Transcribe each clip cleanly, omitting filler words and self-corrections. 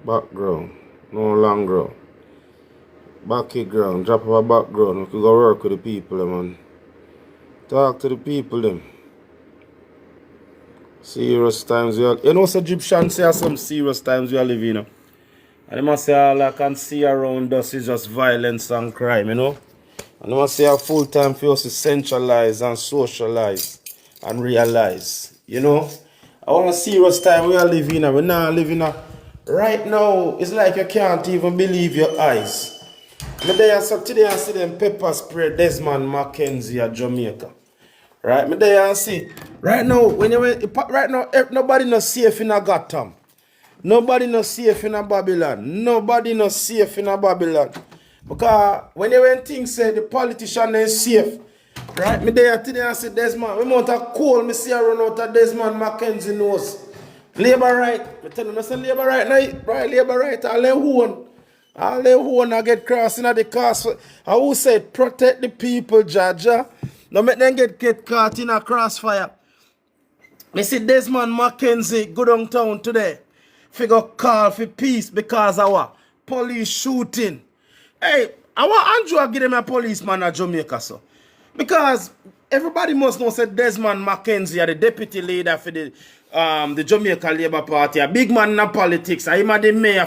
Background. No long ground. Backy ground. Drop of a background. We could go work with the people, man. Talk to the people, them. Serious times we are. You know, Egyptian say some serious times we are living, And they must say all I can see around us is just violence and crime, And they must say a full time for us to centralize and socialize and realize, I want a serious time we are living We're not living right now. It's like you can't even believe your eyes. Me there so today I see them pepper spray Desmond Mackenzie at Jamaica. Right, me there and see. Right now, right now, nobody no safe in a Gotham. Nobody no safe in a Babylon. Nobody no safe in a Babylon. Because when things say the politician is safe, right? Me there today and see Desmond. We want a call, me see a run out of Desmond Mackenzie nose. Labor right. Me tell them I say labor right now. Right, labor right. All they own I get crossing at the cars. I who said protect the people, Jaja. Now make them get caught in a crossfire. Me see Desmond Mackenzie go downtown today. Figure call for peace because our police shooting. Hey, I want Andrew give them a policeman at Jamaica, so. Because everybody must know that Desmond Mackenzie are the deputy leader for the Jamaica Labour Party, a big man in politics. I am the mayor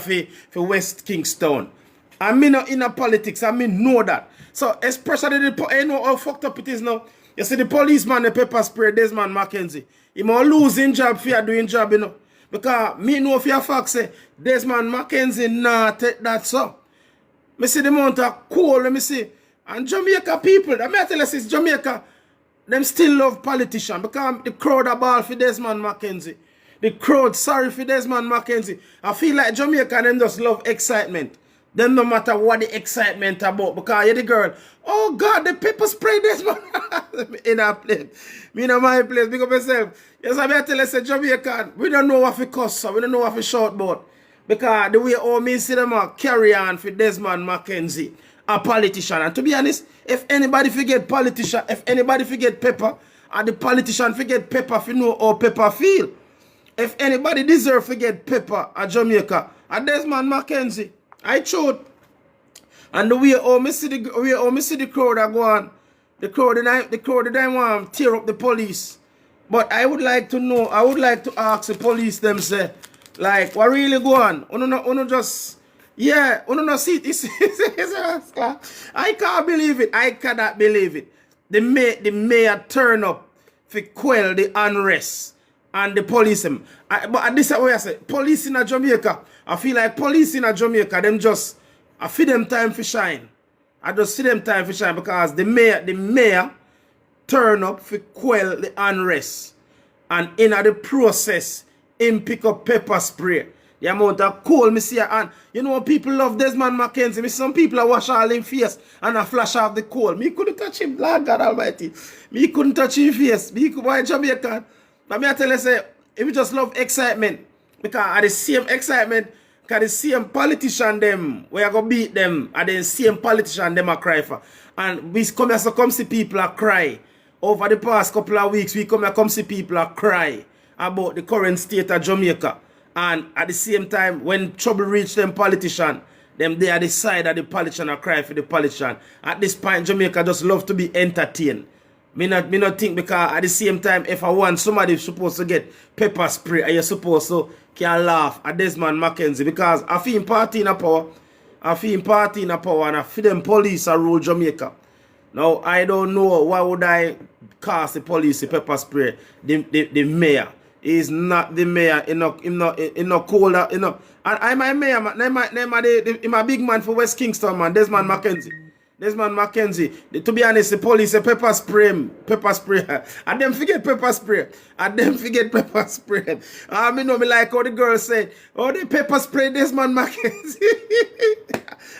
for West Kingston. I mean not in politics, I mean know that. So especially you know how fucked up it is now. You see the policeman the pepper spray Desmond Mackenzie. He might losing job for doing job, Because me know for a fact say Desmond Mackenzie not take that so. Me see the amount of coal, let me see. And Jamaica people, I may tell you it's Jamaica, them still love politicians because the crowd are ball for Desmond Mackenzie. The crowd sorry for Desmond Mackenzie. I feel like Jamaica them just love excitement. Them no matter what the excitement about because you're the girl. Oh God, the pepper spray Desmond in our place. Me in my place, big up myself. Yes, I may tell you say Jamaican, we don't know what to cuss, so we don't know what to shout about. Because the way all me see them carry on for Desmond Mackenzie, a politician. And to be honest, if anybody forget politician, if anybody forget pepper, and the politician forget pepper, if you know how pepper feel. If anybody deserve forget pepper at Jamaica, and Desmond Mackenzie, I showed. And the way all me see the crowd are going, the crowd that want to tear up the police. But I would like to know, I would like to ask the police them say, like, what really go on? Uno just, yeah, uno no see it. I can't believe it. I cannot believe it. The mayor turn up to quell the unrest and the police them. But at this way I say, police in Jamaica, I feel like police in Jamaica, them just, I feel them time for shine. I just see them time for shine because the mayor turn up to quell the unrest. And in the process, him pick up pepper spray. The amount of coal me see and you know people love Desmond Mackenzie. Me some people are wash all in face and a flash off the coal. Me couldn't touch him, Lord God Almighty. Me couldn't touch him face. Me could buy Jamaican. But me I tell you say, if you just love excitement, because at the same excitement, because the same politician them, we are gonna beat them, and the same politician them a cry for. And we come here so come see people a cry. Over the past couple of weeks, we come see people a cry about the current state of Jamaica. And at the same time, when trouble reach them politician, them they are the side of the politician are cry for the politician. At this point, Jamaica just love to be entertained. Me not think because at the same time, if I want somebody supposed to get pepper spray, are you supposed to can laugh at Desmond Mackenzie because I feel party in a power. I feel party in a power and I feel them police are rule Jamaica. Now I don't know why would I cast the police the pepper spray the mayor. Is not the mayor, in no colder, And I'm my mayor, man. I'm a big man for West Kingston, man. Desmond Mackenzie. Desmond Mackenzie. To be honest, the police a pepper spray. And them forget pepper spray. I know me like how the girl said, oh, they pepper spray Desmond Mackenzie.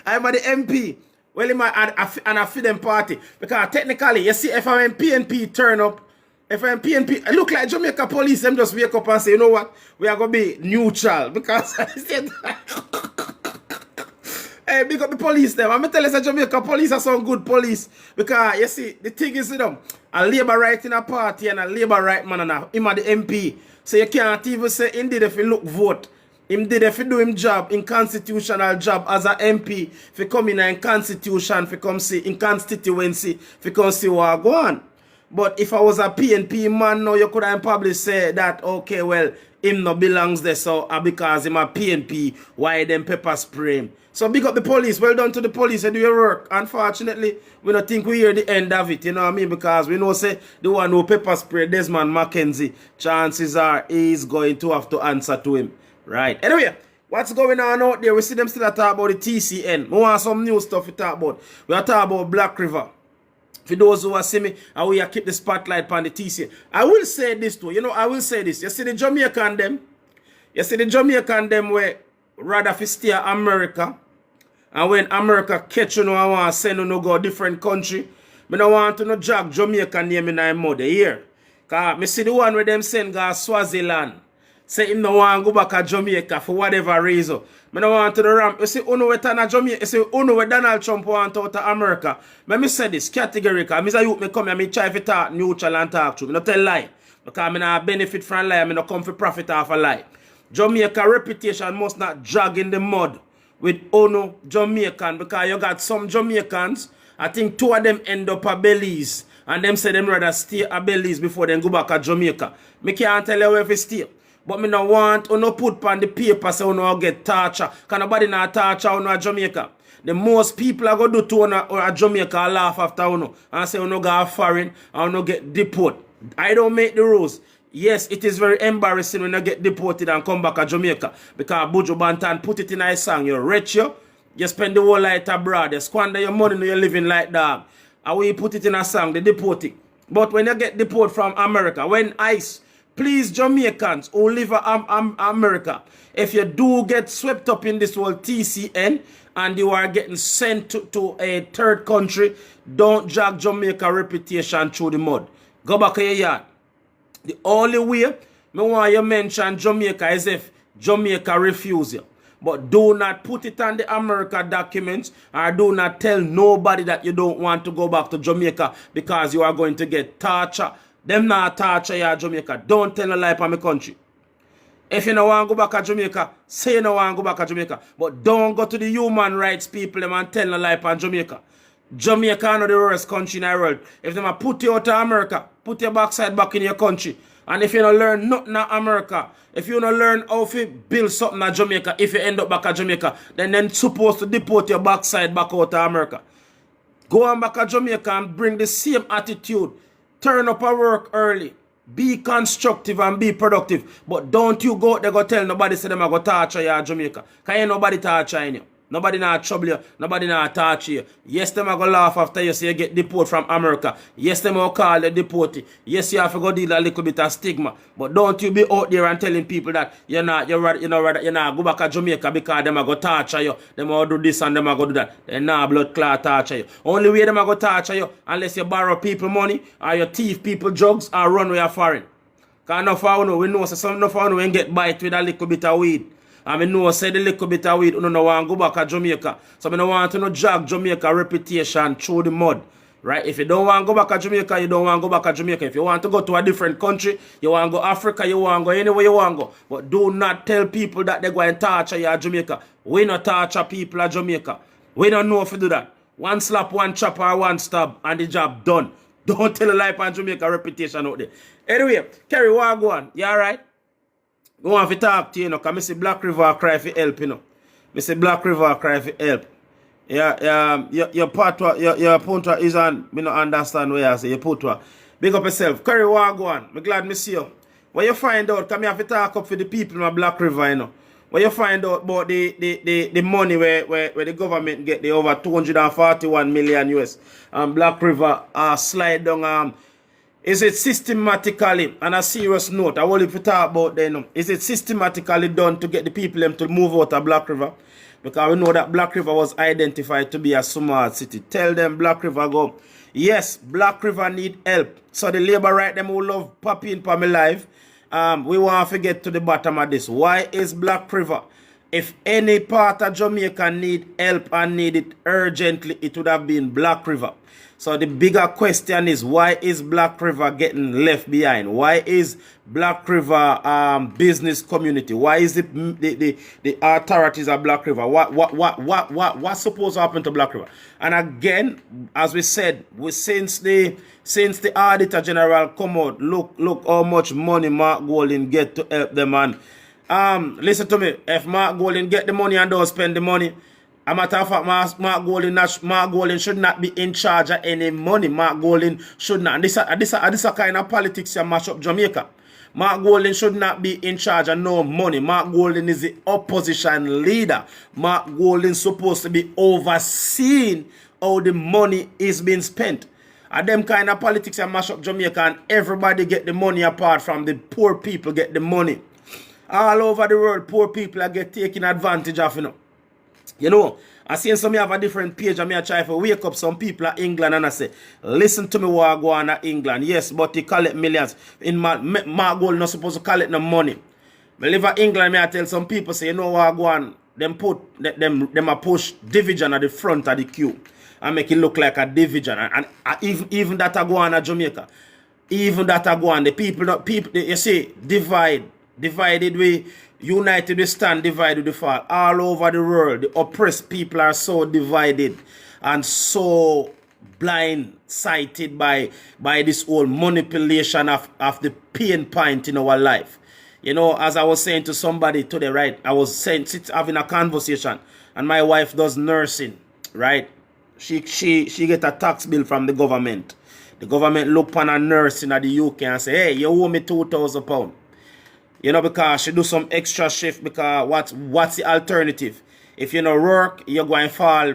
I'm at the MP. Well, I feed them party. Because technically, you see, if I'm PNP turn up, if I'm PNP, I look like Jamaica police, them just wake up and say, you know what, we are going to be neutral. Because I said, hey, big up the police them. I'm going to tell you that Jamaica police are some good police. Because, you see, the thing is, a labor right in a party and a labor right man and him at the MP. So you can't even say, indeed, if you look vote, Him did if he do him job, in constitutional job as a MP, if he come in constitution, if he come see in constituency, if he come see what go on. But if I was a PNP man now, you could have probably say that, okay, well, him no belongs there, so because him a PNP, why them pepper spray him? So big up the police. Well done to the police. They do your work. Unfortunately, we don't think we hear the end of it, you know what I mean? Because we know say the one who pepper spray Desmond Mackenzie, chances are he's going to have to answer to him. Right. Anyway, what's going on out there? We see them still talk about the TCN. We want some new stuff to talk about. We are talking about Black River. For those who are see me, I will keep the spotlight on the TCN. I will say this too. You know, I will say this. You see the Jamaican them? You see the Jamaican them where rather fi stay America. And when America catch you know, I want to send you no go different country. I don't want to no jog Jamaica name in my mother here. Because I see the one where them send go Swaziland. Say him no want to go back to Jamaica for whatever reason. I don't want to the ramp. You see, uno we turn Jamaica. You see, uno we Donald Trump want out of America. Let me say this categorically. I say you me come here, me try to talk neutral and talk true. I don't tell lie. Because I not benefit from lie. I not come for profit off a lie. Jamaica reputation must not drag in the mud with uno Jamaican. Because you got some Jamaicans, I think two of them end up at Belize. And them say them rather stay at Belize before they go back to Jamaica. Me can't tell you where to stay. But me no want to no put on the paper so you no get torture. Because nobody not torture you at Jamaica. The most people are going to do to you at Jamaica laugh after you and say you no go foreign and you no get deported. I don't make the rules. Yes, it is very embarrassing when you get deported and come back to Jamaica. Because Buju Banton put it in a song. You're rich, you spend the whole life abroad. You squander your money and you're living like that. And when you put it in a song, they deport it. But when you get deported from America, when ICE, please, Jamaicans who live in America, if you do get swept up in this whole TCN and you are getting sent to a third country, don't drag Jamaica reputation through the mud. Go back to your yard. The only way I want you mention Jamaica is if Jamaica refuse you. But do not put it on the America documents or do not tell nobody that you don't want to go back to Jamaica because you are going to get torture. Them not torture you at Jamaica. Don't tell a lie for my country. If you don't want to go back to Jamaica, say you don't want to go back to Jamaica. But don't go to the human rights people and tell a lie for Jamaica. Jamaica is not the worst country in the world. If they put you out of America, put your backside back in your country. And if you don't learn nothing in America, if you don't learn how to build something in Jamaica, if you end up back at Jamaica, then supposed to deport your backside back out of America. Go on back to Jamaica and bring the same attitude. Turn up at work early. Be constructive and be productive. But don't you go out there go tell nobody say them I go torture you at Jamaica. Because ain't nobody torturing you. Nobody not trouble you. Nobody not torture you. Yes, them are going to laugh after you say you get deported from America. Yes, them will call you deported. Yes, you have to go deal a little bit of stigma. But don't you be out there and telling people that you're not go back to Jamaica because them are going to torture you. Them will do this and them are going to do that. They're not blood clot torture you. Only way them are going to torture you unless you borrow people money or you thief people drugs or run with your foreign. Because enough of you, we know some enough of you get bite with a little bit of weed. And I know say the little bit of weed, you don't want to go back to Jamaica. So I don't want to drag Jamaica reputation through the mud. Right? If you don't want to go back to Jamaica, you don't want to go back to Jamaica. If you want to go to a different country, you want to go Africa, you want to go anywhere you want to go. But do not tell people that they're going to torture you at Jamaica. We not torture people at Jamaica. We don't know if you do that. One slap, one chop, or one stab, and the job done. Don't tell a lie on Jamaica reputation out there. Anyway, Kerry, what go on? You alright? I want to talk to you, because I see Black River cry for help, I see Black River cry for help. Your point is on, I don't understand where I say your point. Big up yourself. Curry, what go on? I'm glad I see you. When you find out, come have to talk up for the people in Black River, When you find out about the money where the government get the over 241 million US, Black River slide down, is it systematically, on a serious note, I want you to talk about that, is it systematically done to get the people to move out of Black River? Because we know that Black River was identified to be a smart city. Tell them Black River go, yes, Black River need help. So the labor right them who love popping for my life, we want to get to the bottom of this. Why is Black River If any part of Jamaica need help and need it urgently, it would have been Black River. So the bigger question is, why is Black River getting left behind? Why is Black River business community? Why is the authorities of Black River? What's supposed to happen to Black River? And again, as we said, since the Auditor General come out, look how much money Mark Golding get to help them. And listen to me, if Mark Golding get the money and don't spend the money, a matter of fact, Mark Golding should not be in charge of any money. Mark Golding should not. And this kind of politics that mash up Jamaica. Mark Golding should not be in charge of no money. Mark Golding is the opposition leader. Mark Golding supposed to be overseeing how the money is being spent. And them kind of politics that mash up Jamaica, and everybody get the money apart from the poor people get the money. All over the world, poor people are get taken advantage of, You know, I see some have a different page and I try to wake up some people in England and I say, listen to me what I go on in England. Yes, but he collect millions. In Mark Gold not supposed to collect no money. I live in England, I tell some people, say, you know what I go on, them a push division at the front of the queue and make it look like a division. And even that I go on in Jamaica. Even that I go on, the people, you see, divided we united we stand, divided we fall. All over the world, the oppressed people are so divided and so blind-sighted by this whole manipulation of the pain point in our life. You know, as I was saying to somebody today, right? I was having a conversation, and my wife does nursing, right? She get a tax bill from the government. The government look upon a nurse in the UK and say, hey, you owe me £2,000. You know, because she do some extra shift, because what's the alternative? If you don't work, you're going to fall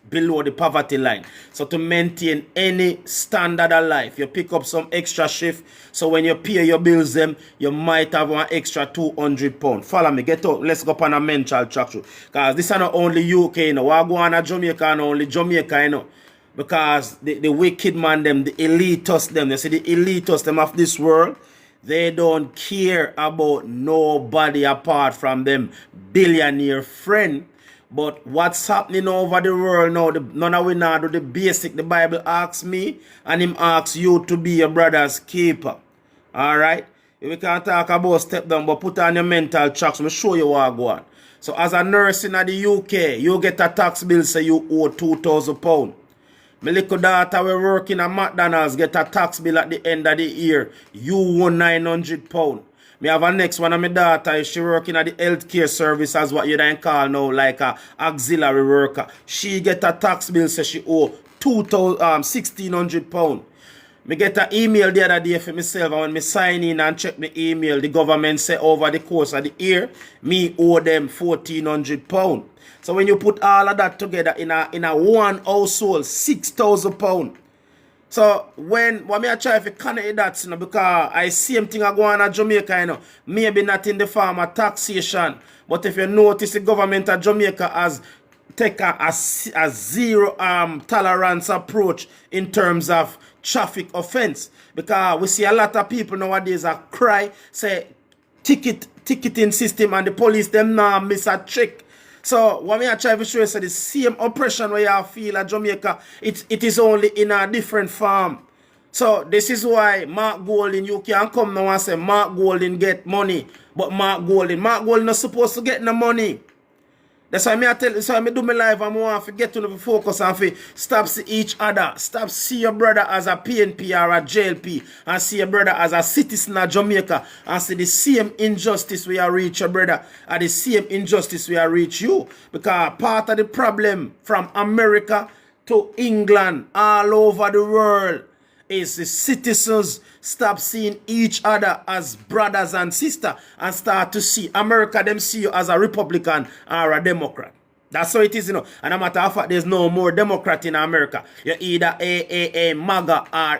below the poverty line. So to maintain any standard of life, you pick up some extra shift. So when you pay your bills them, you might have one extra £200. Follow me, get out. Let's go on a mental track. Because this is not only UK, you know. We're going to Jamaica and only Jamaica, you know. Because the wicked man them, the elitists them, you see the elitists them of this world, they don't care about nobody apart from them billionaire friend. But what's happening over the world now, none of we now do the basic. The Bible asks me and him asks you to be your brother's keeper. Alright? We can't talk about step down, but put on your mental tracks. Let me show you what I go on. So as a nurse in the UK, you get a tax bill say you owe £2,000. My little daughter we working at McDonald's get a tax bill at the end of the year. You owe £900. Me have a next one of my daughter. She working at the healthcare service as what you don't call now like a auxiliary worker. She get a tax bill say she owe £1,600. Me get an email the other day for myself, and when me sign in and check my email, the government say over the course of the year, me owe them £1,400. So when you put all of that together in a one household, £6,000. So when me I try to connect that, you know, because I see same thing I go on at Jamaica, you know, maybe not in the form of taxation, but if you notice the government of Jamaica has take a zero tolerance approach in terms of traffic offense, because we see a lot of people nowadays are cry, say ticketing system, and the police them now miss a trick. So what me I try to show you is the same oppression where you feel at Jamaica, it is only in a different form. So this is why Mark Golding, you can come now and say Mark Golding get money, but Mark Golding not supposed to get no money. That's why I tell you, so I do my life and I want to get to focus and to stop see each other. Stop see your brother as a PNP or a JLP, and see your brother as a citizen of Jamaica, and see the same injustice we are reach your brother and the same injustice we are reach you. Because part of the problem from America to England all over the world is the citizens stop seeing each other as brothers and sisters and start to see America, them see you as a Republican or a Democrat. That's how it is, you know. And a matter of fact, there's no more Democrat in America. You're either a MAGA or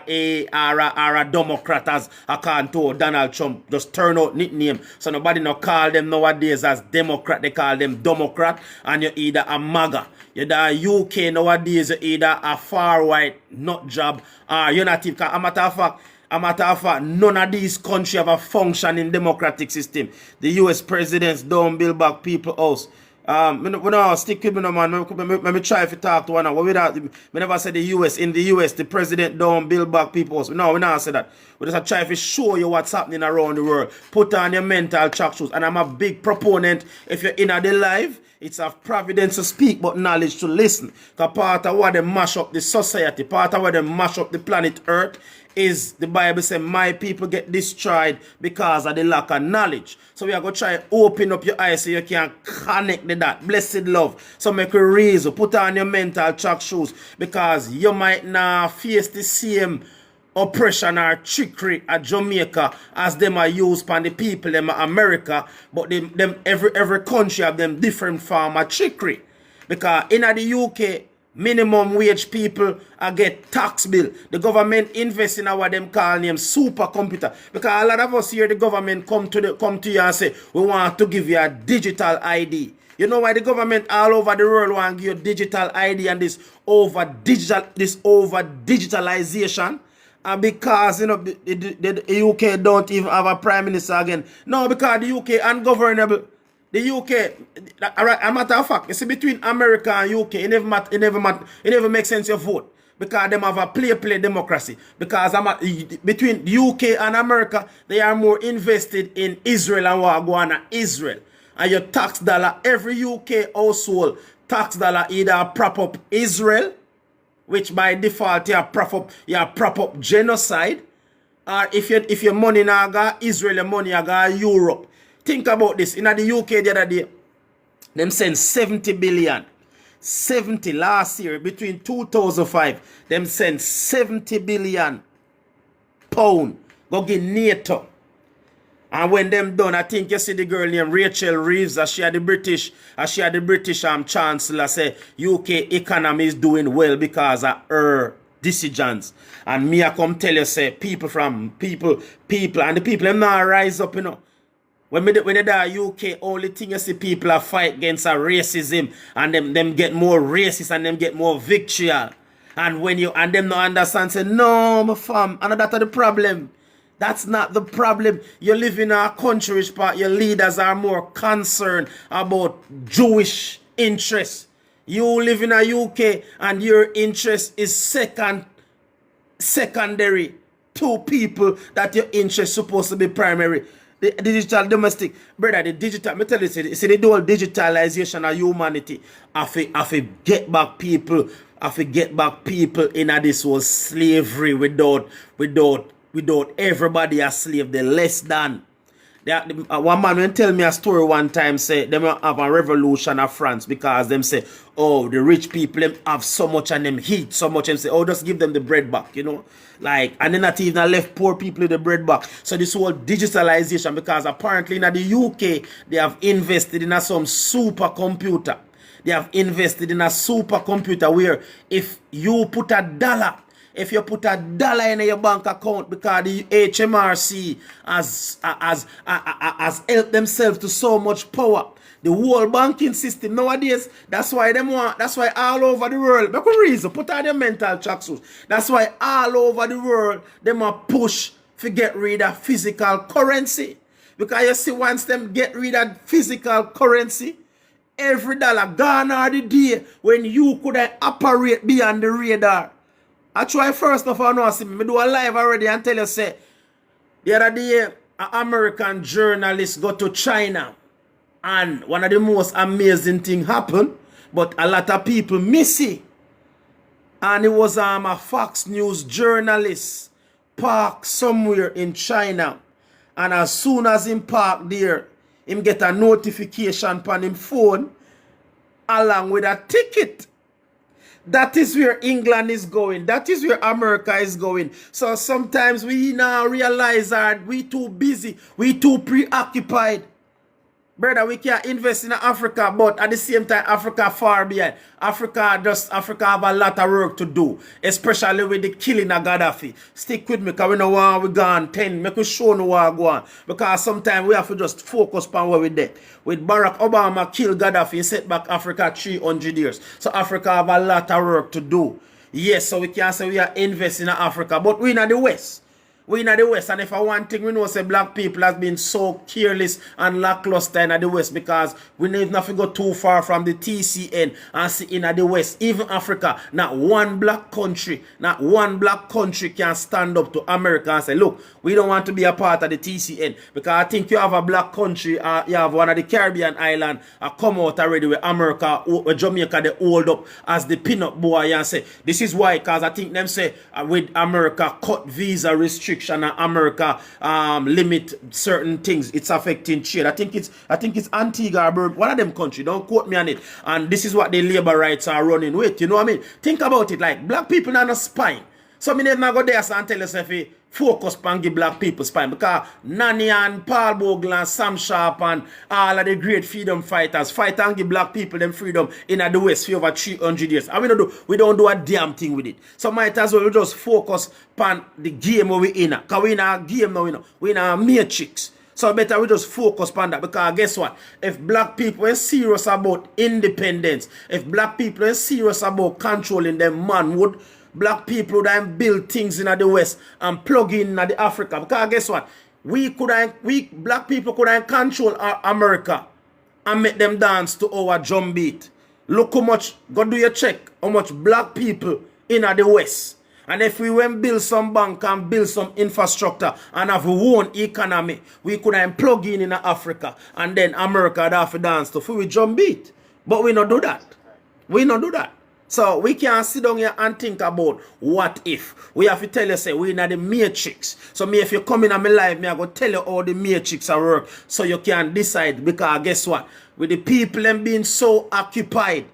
a Democrat, as according to Donald Trump. Just turn out nickname. So nobody no call them nowadays as Democrat. They call them Democrat. And you're either a MAGA. You're the UK nowadays, you're either a far right nut job or you're not even. A matter of fact, A matter of fact, none of these countries have a functioning democratic system. The US presidents don't build back people's house. We don't stick with me no man. Let me try to talk to one. We never say the US. In the US, the president don't build back people's house. No, we not say that. We just try to show you what's happening around the world. Put on your mental track shoes. And I'm a big proponent. If you're in the life, it's of providence to speak, but knowledge to listen. Because part of what they mash up the society, part of what they mash up the planet Earth, is the Bible says my people get destroyed because of the lack of knowledge. So we are going to try to open up your eyes so you can connect the that. Blessed love. So make a reason. Put on your mental track shoes because you might not face the same oppression or trickery at Jamaica as them are used by the people in America, but them every country have them different form of trickery. Because in the UK, minimum wage people get tax bill. The government invest in what them call them supercomputer. Because a lot of us here, the government come to you and say, we want to give you a digital ID. You know why the government all over the world want to give you digital ID and this over digitalization? And because the UK don't even have a prime minister again. No, because the UK ungovernable. The UK, a matter of fact, you see between America and UK, it never makes sense to vote. Because them have a play democracy. Because between the UK and America, they are more invested in Israel and what go on in Israel. And your tax dollar, every UK household tax dollar either prop up Israel, which by default you prop up genocide, or if your money now go Israel, your money go Europe. Think about this. In the UK the other day, them send 70 billion. 70 last year, between 2005, them send 70 billion pound. Go give NATO. And when them done, I think you see the girl named Rachel Reeves, as she had the British Chancellor say UK economy is doing well because of her decisions. And me I come tell you say people and the people them now rise up, you know. When they die UK, only thing you see people are fight against are racism, and them get more racist and them get more victorious. And them not understand, say, no, my fam, and that's the problem. That's not the problem. You live in a country which part your leaders are more concerned about Jewish interests. You live in a UK and your interest is secondary to people that your interest supposed to be primary. The digital domestic, brother, the digital, me tell you, see the whole digitalization of humanity. I get back people in this whole slavery without everybody a slave, the less than. One man will tell me a story one time, say them have a revolution of France because them say, oh, the rich people them have so much and them heat so much, and say, oh, just give them the bread back, you know. Like, and then not even left poor people the bread back. So this whole digitalization, because apparently in the UK, they have invested in some supercomputer. They have invested in a supercomputer where if you put $1 in your bank account, because the HMRC has helped themselves to so much power, the whole banking system nowadays, that's why all over the world, make a reason, put on your mental track suits. That's why all over the world, them are push to get rid of physical currency. Because you see, once them get rid of physical currency, every dollar gone are the day when you could operate beyond the radar. I try first of all, I do a live already and tell you, say, the other day, an American journalist go to China, and one of the most amazing things happened, but a lot of people miss it. And it was a Fox News journalist parked somewhere in China, and as soon as him parked there, him get a notification on him phone along with a ticket. That is where England is going. That is where America is going. So sometimes we now realize that we too busy. We too preoccupied. Brother, we can't invest in Africa, but at the same time, Africa far behind. Africa have a lot of work to do, especially with the killing of Gaddafi. Stick with me, because we know where we gone 10. Make we show no where we go on. Because sometimes we have to just focus on where we there. With Barack Obama kill Gaddafi, he set back Africa 300 years. So Africa have a lot of work to do. Yes, so we can't say we are investing in Africa, but we in the West. We in the West, and if I one thing we know say black people has been so careless and lackluster in the West because we need nothing go too far from the TCN and see in the West, even Africa, not one black country can stand up to America and say, look, we don't want to be a part of the TCN because I think you have a black country, you have one of the Caribbean island come out already where America, where Jamaica they hold up as the peanut boy and say, this is why, because I think them say with America cut visa restriction and America limit certain things, it's affecting trade. I think it's Antigua or one of them country, don't quote me on it. And this is what the labor rights are running with. You know what I mean? Think about it, like black people are not spying. So me never go there and tell us if we focus on give black people spine because Nani and Paul Bogle and Sam Sharp and all of the great freedom fighters fight and give black people them freedom in the West for over 300 years. And we don't do a damn thing with it. So might as well just focus on the game where we in. Because we in a game now, we in a matrix. So better we just focus on that because guess what? If black people are serious about independence, if black people are serious about controlling them manhood, black people would then build things in the West and plug in the Africa. Because guess what? We black people could control our America and make them dance to our drum beat. Look how much, go do your check, how much black people in the West. And if we went build some bank and build some infrastructure and have our own economy, we could then plug in Africa and then America would have to dance to we drum beat. But we not do that. We not do that. So we can't sit down here and think about what if. We have to tell you, say, we're in the matrix. So me, if you come in my life, me I go tell you how the matrix are work so you can decide. Because guess what? With the people them being so occupied,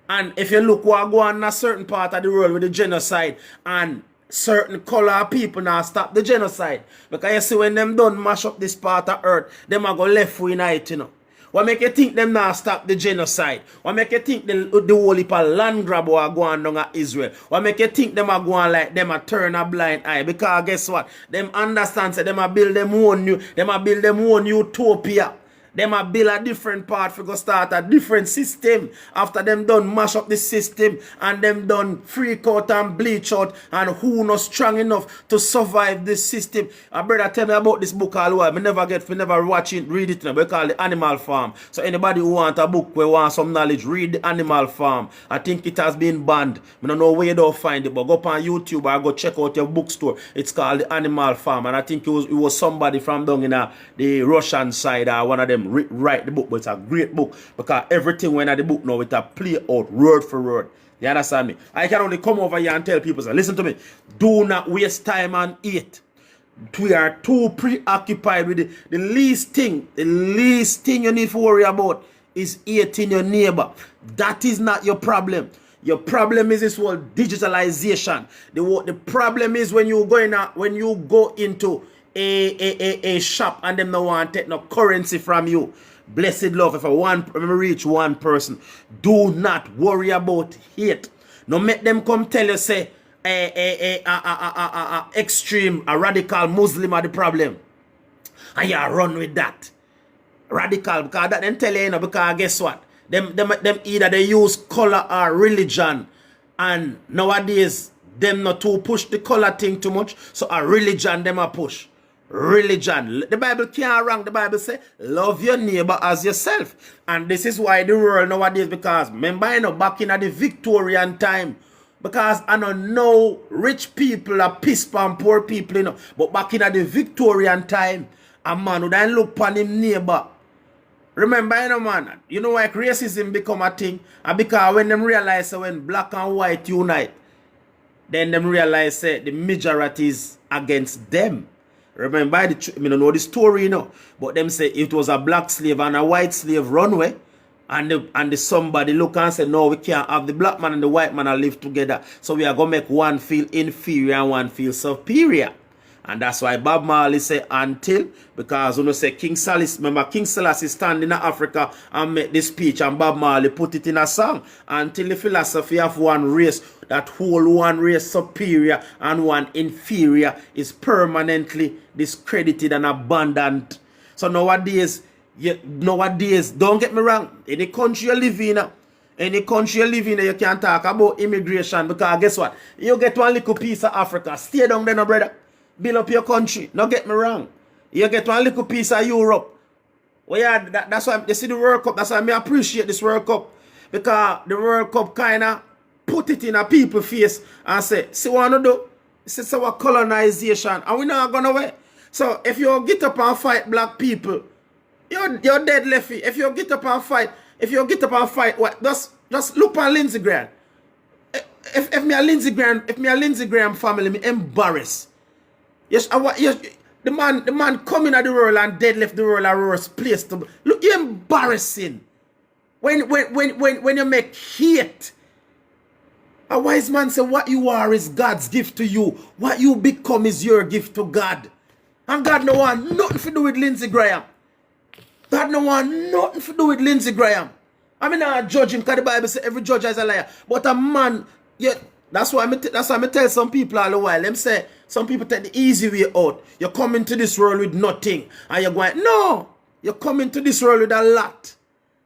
and if you look what go on in a certain part of the world with the genocide and certain color people now stop the genocide. Because you see when them done mash up this part of earth, them are go left with it, you know. What make you think them now stop the genocide? What make you think the whole heap of land grab are going down at Israel? What make you think them are going like them a turn a blind eye? Because guess what? Them understand say them a build them own utopia. Them a build a different part for go start a different system. After them done mash up the system and them done freak out and bleach out and who not strong enough to survive this system. A brother tell me about this book all the while. We never watch it, read it now. We call it Animal Farm. So anybody who want a book, we want some knowledge, read the Animal Farm. I think it has been banned. I don't know where you don't find it, but go up on YouTube or go check out your bookstore. It's called the Animal Farm. And I think it was somebody from down in the Russian side or one of them write the book, but it's a great book because everything when at the book now it a play out word for word. You understand me? I can only come over here and tell people, so listen to me, do not waste time and eat. We are too preoccupied with the least thing you need to worry about is eating your neighbor. That is not your problem. Your problem is this whole digitalization. The problem is when you go into a shop and them no want to take no currency from you. Blessed love, if I reach one person, do not worry about hate. No make them come tell you say extreme, a radical Muslim are the problem. And you run with that. Radical, because that then tell you, because guess what? Them either they use color or religion. And nowadays, them not to push the color thing too much. So a religion, them a push. Religion. The Bible can't wrong. The Bible say, love your neighbor as yourself. And this is why the world nowadays, because remember, back in the Victorian time, because I don't know rich people are pissed on poor people, but back in the Victorian time, a man would then look upon him neighbor. Remember, man, you know why racism become a thing? And because when them realize when black and white unite, then them realize the majority is against them. Remember, I don't know the story, but them say it was a black slave and a white slave runway, and the somebody look and say, no, we can't have the black man and the white man live together. So we are going to make one feel inferior and one feel superior. And that's why Bob Marley say until, because when you say King Selassie stand in Africa and make this speech and Bob Marley put it in a song. Until the philosophy of one race, that whole one race superior and one inferior is permanently discredited and abandoned. So nowadays, don't get me wrong, in the country you live in, Any country you live in, you can talk about immigration because guess what? You get one little piece of Africa. Stay down there, no brother. Build up your country. Don't get me wrong. You get one little piece of Europe. Well, yeah, that's why you see the World Cup. That's why I appreciate this World Cup. Because the World Cup kind of put it in a people's face and say, see what I do? It's our colonization. And we're not going away. So if you get up and fight black people, you're dead lefty. If you get up and fight, what? Just look at Lindsey Graham. If me a Lindsey Graham family, me embarrassed. Yes, the man coming at the world and dead left the world a worse place to look. You're embarrassing. When you make hate. A wise man say what you are is God's gift to you. What you become is your gift to God. And God no want nothing to do with Lindsey Graham. God no want nothing to do with Lindsey Graham. I mean, I judge him because the Bible says every judge is a liar. But a man, yeah, that's why I tell some people all the while. Them say some people take the easy way out. You come into this world with nothing. And you're going, no. You come into this world with a lot.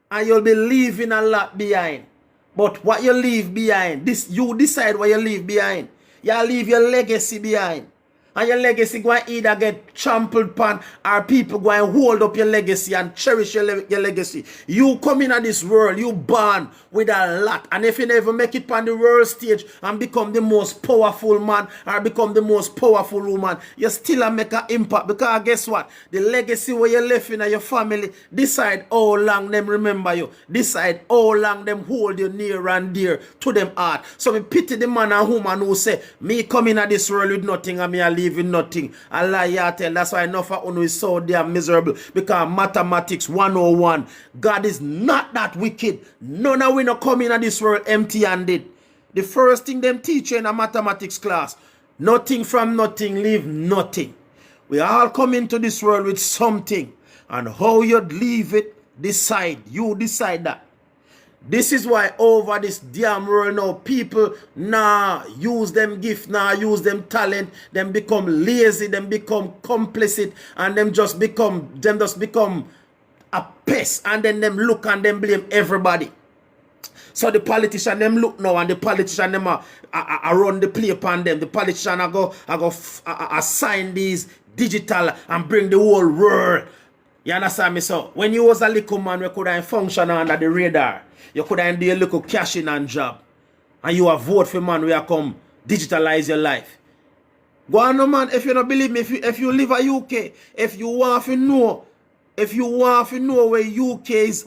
And you'll be leaving a lot behind. But what you leave behind, you decide what you leave behind. You leave your legacy behind. And your legacy going to either get trampled upon or people going to hold up your legacy and cherish your legacy. You come into this world, you born with a lot. And if you never make it on the world stage and become the most powerful man or become the most powerful woman, you still make an impact. Because guess what? The legacy where you left in your family decide how long them remember you. Decide how long them hold you near and dear to them heart. So we pity the man and woman who say, me coming into this world with nothing and me a leaving nothing. Allah ya tell. That's why enough of you is so damn miserable. Because mathematics 101. God is not that wicked. None of we not come into this world empty-handed. The first thing them teach you in a mathematics class, nothing from nothing, leave nothing. We all come into this world with something. And how you leave it, decide. You decide that. This is why over this damn world now, people use them gift, use them talent, them become lazy, them become complicit, and them just become a pest, and then them look and them blame everybody. So the politician them look now, and the politician them run the play upon them. The politician assign these digital and bring the whole world. You understand me? So when you was a little man, you could have function under the radar. You could have do a little cashing and job. And you have vote for man where you come digitalize your life. Go on, no man, if you don't believe me, if you live in UK, if you want to know where UK is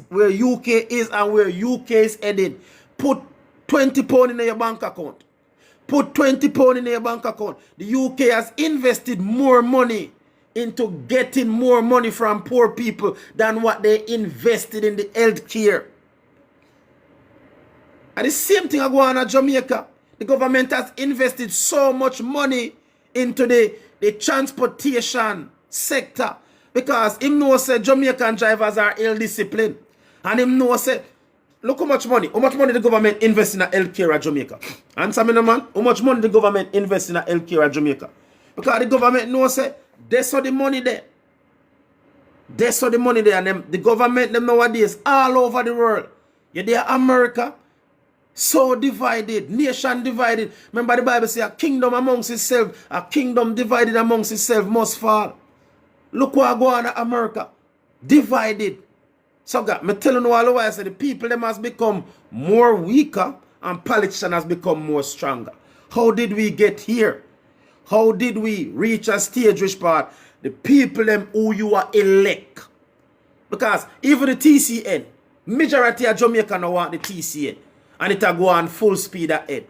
and where UK is heading, put £20 in your bank account. Put £20 in your bank account. The UK has invested more money into getting more money from poor people than what they invested in the health care. And the same thing go on at Jamaica. The government has invested so much money into the transportation sector because him know say Jamaican drivers are ill-disciplined. And him know say, look how much money the government invests in health care at Jamaica. Answer me no man, how much money the government invests in health care at Jamaica? Because the government know say, that's all the money there. That's all the money there. And the government them nowadays all over the world. You there America, so divided, nation divided. Remember the Bible says a kingdom amongst itself, a kingdom divided amongst itself must fall. Look what go on in America. Divided. So God, me telling you all the while, the people them has become more weaker and politicians has become more stronger. How did we get here? How did we reach a stage which part? The people them who you are elect. Because even the TCN, majority of Jamaica now want the TCN. And it go on full speed ahead.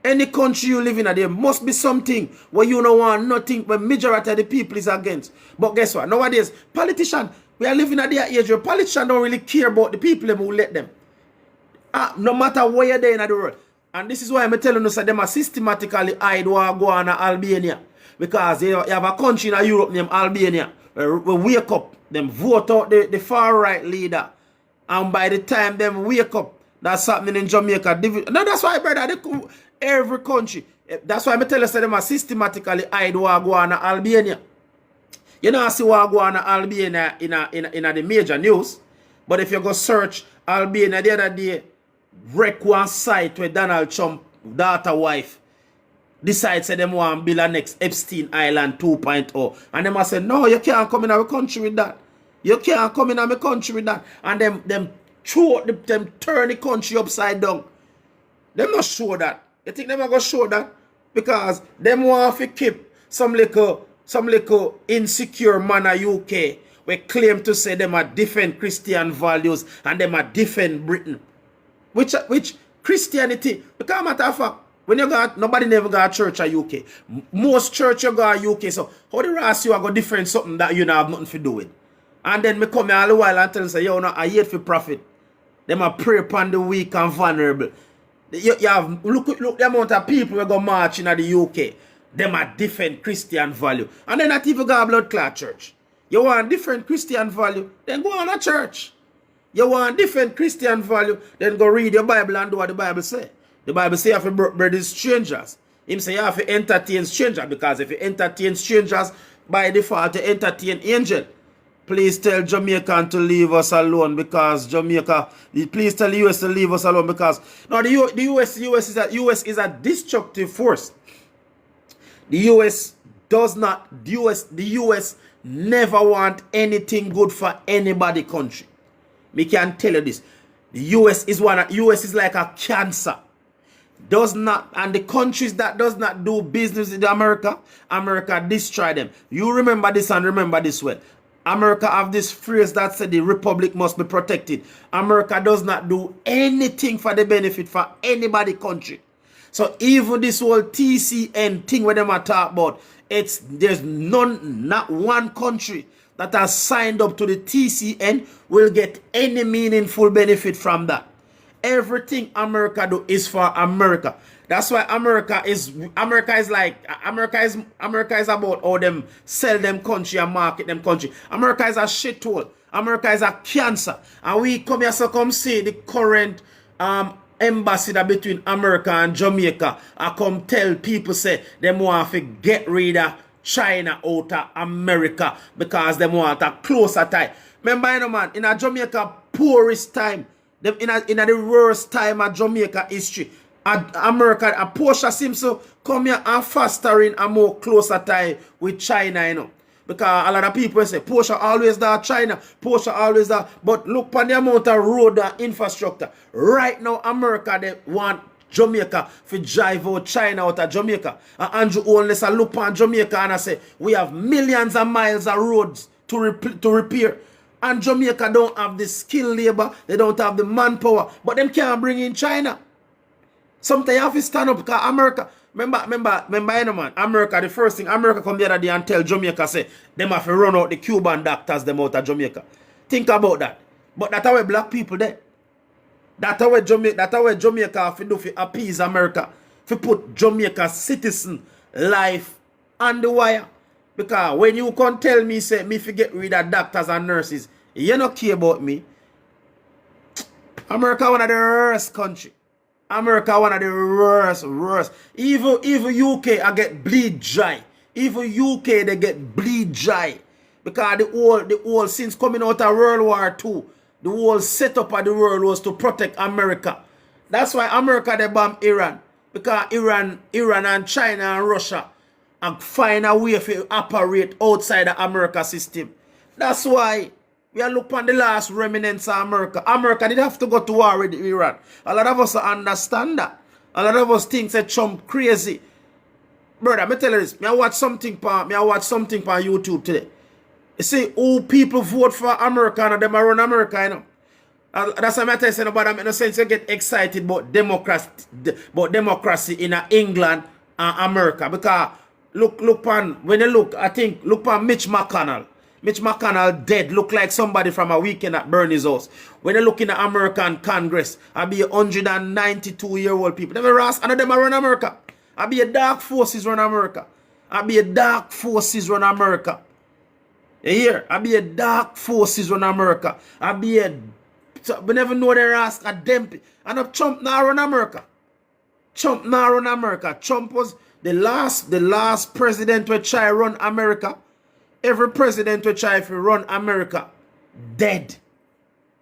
Any country you live in, there must be something where you don't want nothing, but majority of the people is against. But guess what? Nowadays, politicians, we are living at their age where politicians don't really care about the people them who let them. No matter where you're there in the world. And this is why I'm telling you that them are systematically hide what go on in Albania. Because you have a country in Europe named Albania. We wake up, them vote out the far right leader. And by the time them wake up, that's happening in Jamaica. No, that's why, brother, every country. That's why I'm telling you that them are systematically hide what go on in Albania. You know, I see what go on in Albania in the major news. But if you go search Albania the other day, wreck one site where Donald Trump daughter wife decides say them want to build a next Epstein Island 2.0. And them a say, no, you can't come in our country with that. You can't come in our country with that. And them them turn the country upside down. Them not show that. You think them are gonna show that? Because them want to keep some little insecure man of UK we claim to say them are defend Christian values and them are defend Britain. Which Christianity, because matter of fact, when you got nobody never got a church at UK. Most church you got at UK. So how the rest you are gonna defend something that you don't have nothing to do with? And then me come here all the while and tell them say, yo, no, I hate for profit. Them a prey upon the weak and vulnerable. You have look the amount of people who go marching at the UK. Them a different Christian value. And then not even got a blood clot church. You want different Christian value, then go on a church. You want different Christian value, then go read your Bible and do what the Bible say. The Bible say you have to breed strangers. Him say you have to entertain strangers, because if you entertain strangers, by default you entertain angel. Please tell Jamaica to leave us alone, because Jamaica, please tell the US to leave us alone, because now the US is a destructive force. The US never want anything good for anybody country. Me can tell you this. The US is like a cancer. And the countries that does not do business with America destroy them. You remember this and remember this well. America have this phrase that said the republic must be protected. America does not do anything for the benefit for anybody country. So even this whole TCN thing where them are talk about, there's not one country that has signed up to the TCN will get any meaningful benefit from that. Everything America do is for America. That's why America is about how them sell them country and market them country. America is a shithole. America is a cancer. And we come here so come see the current embassy that between America and Jamaica. I come tell people say them want to get rid of China out of America because them want a closer tie. Remember, you know, man, in a Jamaica poorest time, in the worst time of Jamaica history, America, a Portia Simpson come here and fostering a more closer tie with China, you know. Because a lot of people say, Portia always there, China, Portia always there. But look on the amount of road and infrastructure. Right now, America, they want Jamaica to drive out China out of Jamaica. And Andrew Holness look on Jamaica and I say, we have millions of miles of roads to repair. And Jamaica don't have the skilled labor, they don't have the manpower, but them can't bring in China. Sometimes you have to stand up because America, remember, you know, man, America, the first thing, America come the other day and tell Jamaica, say, them have to run out the Cuban doctors, them out of Jamaica. Think about that. But that's how black people there. That's how Jamaica have to do to appease America, to put Jamaica citizen life on the wire. Because when you can tell me, say, me to get rid of doctors and nurses, you don't care about me. America one of the worst country. America one of the worst. Even UK I get bleed dry. Even UK they get bleed dry. Because the whole since coming out of World War II, the whole setup of the world was to protect America. That's why America they bomb Iran. Because Iran and China and Russia and find a way to operate outside the America system. That's why we are looking at the last remnants of America. America did have to go to war with Iran. A lot of us understand that. A lot of us think that Trump crazy. Brother, me tell you this. I watch something on YouTube today. You see, who people vote for America and them around America, you know. That's why I tell you about them in a sense you get excited about democracy in England and America. Because look on Mitch McConnell. Mitch McConnell dead, look like somebody from a weekend at Bernie's house. When you look in the American Congress, I be 192-year-old people. Them ras, and them run America. I be a dark forces run America. You hear? I be a dark forces run America. We never know the ras a them. And if Trump now run America. Trump was the last president to try run America. Every president will try to run America dead.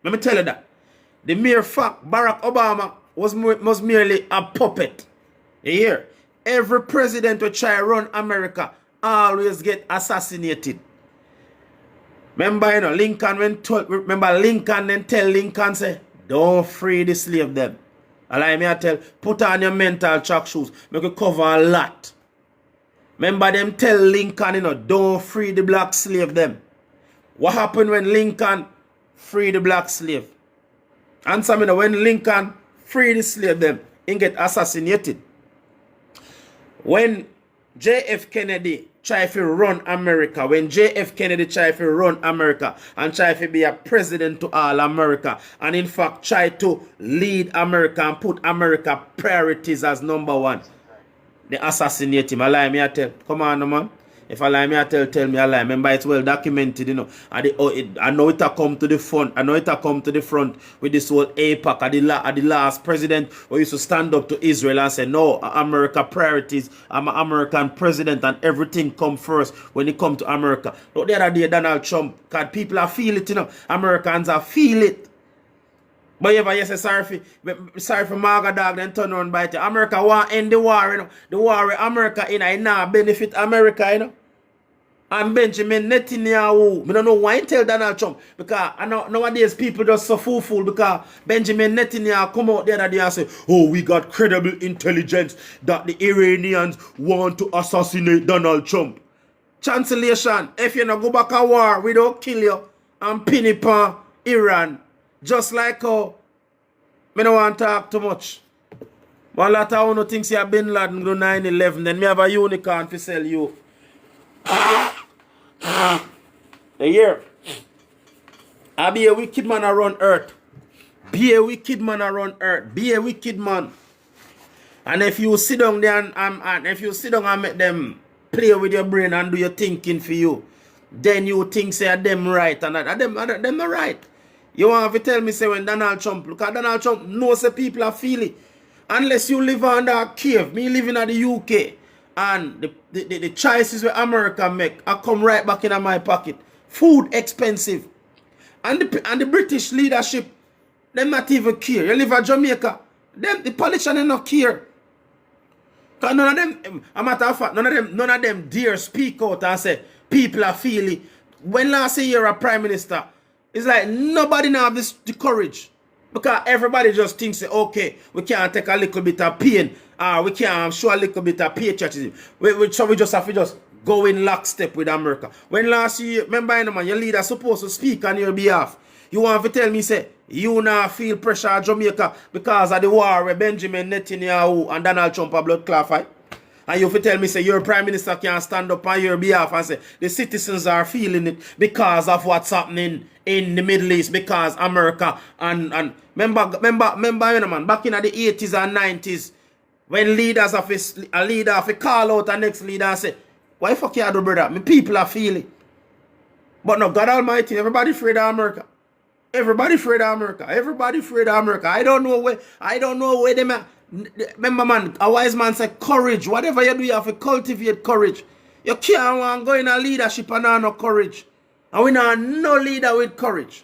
Let me tell you that. The mere fact Barack Obama was merely a puppet. You hear? Every president who try run America always get assassinated. Remember, you know, remember Lincoln then tell Lincoln say, don't free the slave them. Allow me I tell, put on your mental track shoes, make you cover a lot. Remember them tell Lincoln, you know, don't free the black slave them. What happened when Lincoln free the black slave? Answer me, you know, when Lincoln free the slave them, he get assassinated. When J.F. Kennedy tried to run America, when J.F. Kennedy tried to run America and tried to be a president to all America, and in fact tried to lead America and put America priorities as number one, they assassinate him. Allow me I tell. Come on, no, man. If I lie me I tell me I lie. Remember, it's well documented, you know. And I know it a come to the front. I know it a come to the front with this whole APAC. At the last president who used to stand up to Israel and say, no, America priorities. I'm an American president and everything come first when it come to America. But the other day, Donald Trump, because people are feel it, you know. Americans are feel it. But ever you say sorry for Marga Dog, then turn around by it. America want end the war, you know. The war with America in it now benefit America, you know. And Benjamin Netanyahu, I don't know why I tell Donald Trump, because I know nowadays people just so fool because Benjamin Netanyahu come out the other day and say, oh, we got credible intelligence that the Iranians want to assassinate Donald Trump. Cancellation, if you not go back a war, we don't kill you and pin it on Iran. Just like how I don't want to talk too much. But a lot of you think you Bin Laden do 9/11, then me have a unicorn to sell you. You hear? I be a wicked man around earth. Be a wicked man around earth. Be a wicked man. And if you sit down there and if you sit down and make them play with your brain and do your thinking for you, then you think say them right and them not right. You want to tell me, say, when Donald Trump, look at Donald Trump, knows the people are feeling. Unless you live under a cave, me living in the UK, and the choices where America make, I come right back in my pocket. Food expensive. And the British leadership, them not even care. You live in Jamaica, the politicians not care. Because none of them, a matter of fact, none of them dare speak out and say, people are feeling. When last year you're a prime minister, it's like nobody now have the courage. Because everybody just thinks, okay, we can't take a little bit of pain. We can't show a little bit of patriotism. So we just have to just go in lockstep with America. When last year, remember, you know, man, your leader supposed to speak on your behalf. You want to tell me, say, you now feel pressure at Jamaica because of the war where Benjamin Netanyahu and Donald Trump are blood clot fight? And you tell me, say, your prime minister can't stand up on your behalf and say, the citizens are feeling it because of what's happening in the Middle East, because America and remember, you know, man, back in the 80s and 90s, when leaders of a leader of a call out the next leader and say, why fuck you do, brother? My people are feeling. But no, God Almighty, everybody afraid of America. Everybody afraid of America. Everybody afraid of America. I don't know where them are. Remember, man, a wise man said courage. Whatever you do, you have to cultivate courage. You can't want to go in a leadership and have no courage. And we not no leader with courage.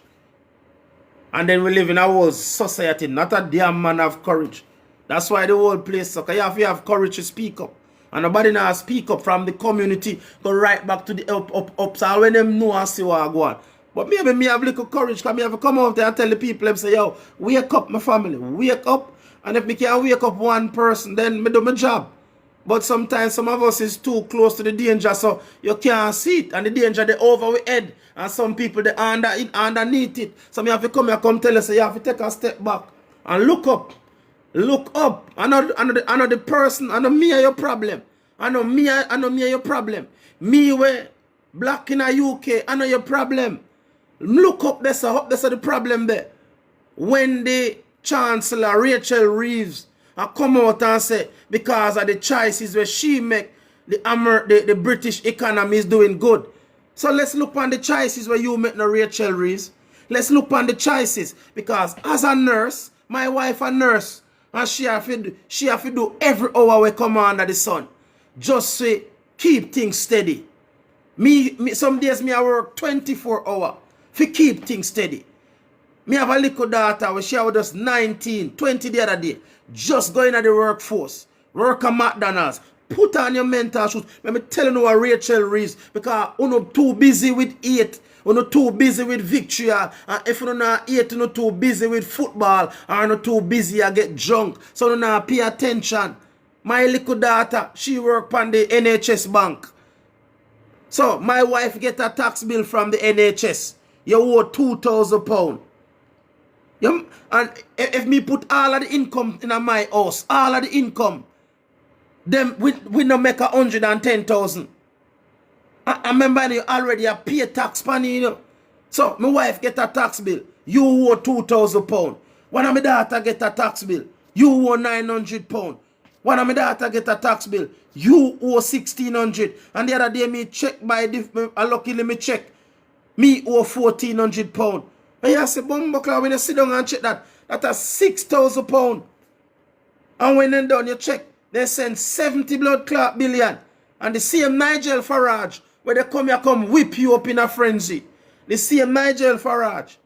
And then we live in a whole society, not a damn man have courage. That's why the whole place suck. You have to have courage to speak up. And nobody now speak up from the community, go right back to the up. So when them know and see what I go on. But maybe me have little courage, because me have to come out there and tell the people, them say, yo, wake up, my family, wake up. And if me can wake up one person, then me do my job. But sometimes some of us is too close to the danger, so you can't see it. And the danger, they over we head. And some people, they underneath it. So me have to come here, come tell us, so you have to take a step back. And look up. Look up. I know the person, I know me are your problem. I know me are your problem. Me where black in a UK, I know your problem. Look up, that's the problem there. When the Chancellor Rachel Reeves come out and say, because of the choices where she make, the British economy is doing good. So let's look on the choices where you make no Rachel Reeves. Let's look on the choices. Because as a nurse, my wife a nurse, and she have to do every hour we come under the sun. Just say, keep things steady. Me some days me I work 24 hours to keep things steady. Me have a little daughter where she was just 19, 20 the other day. Just going at the workforce. Work at McDonald's. Put on your mental shoes. Let me tell you what Rachel Reeves. Because you're not too busy with it. You're not too busy with victory. And if you're not eat, you're not too busy with football. Or you're not too busy, you get drunk. So you not pay attention. My little daughter, she work on the NHS bank. So my wife get a tax bill from the NHS. You owe £2,000. And if me put all of the income in my house, all of the income, then we no make 110,000. I remember you already have pay tax money, you know. So my wife get a tax bill. You owe £2,000. One of my daughter get a tax bill. You owe £900. One of my daughter get a tax bill. You owe £1,600. And the other day me check luckily me check. Me owe £1,400. And you say, Bumbuckler, when you sit down and check that's £6,000. And when they're done, you check, they send 70 blood clot billion. And the same Nigel Farage, where they come whip you up in a frenzy. The same Nigel Farage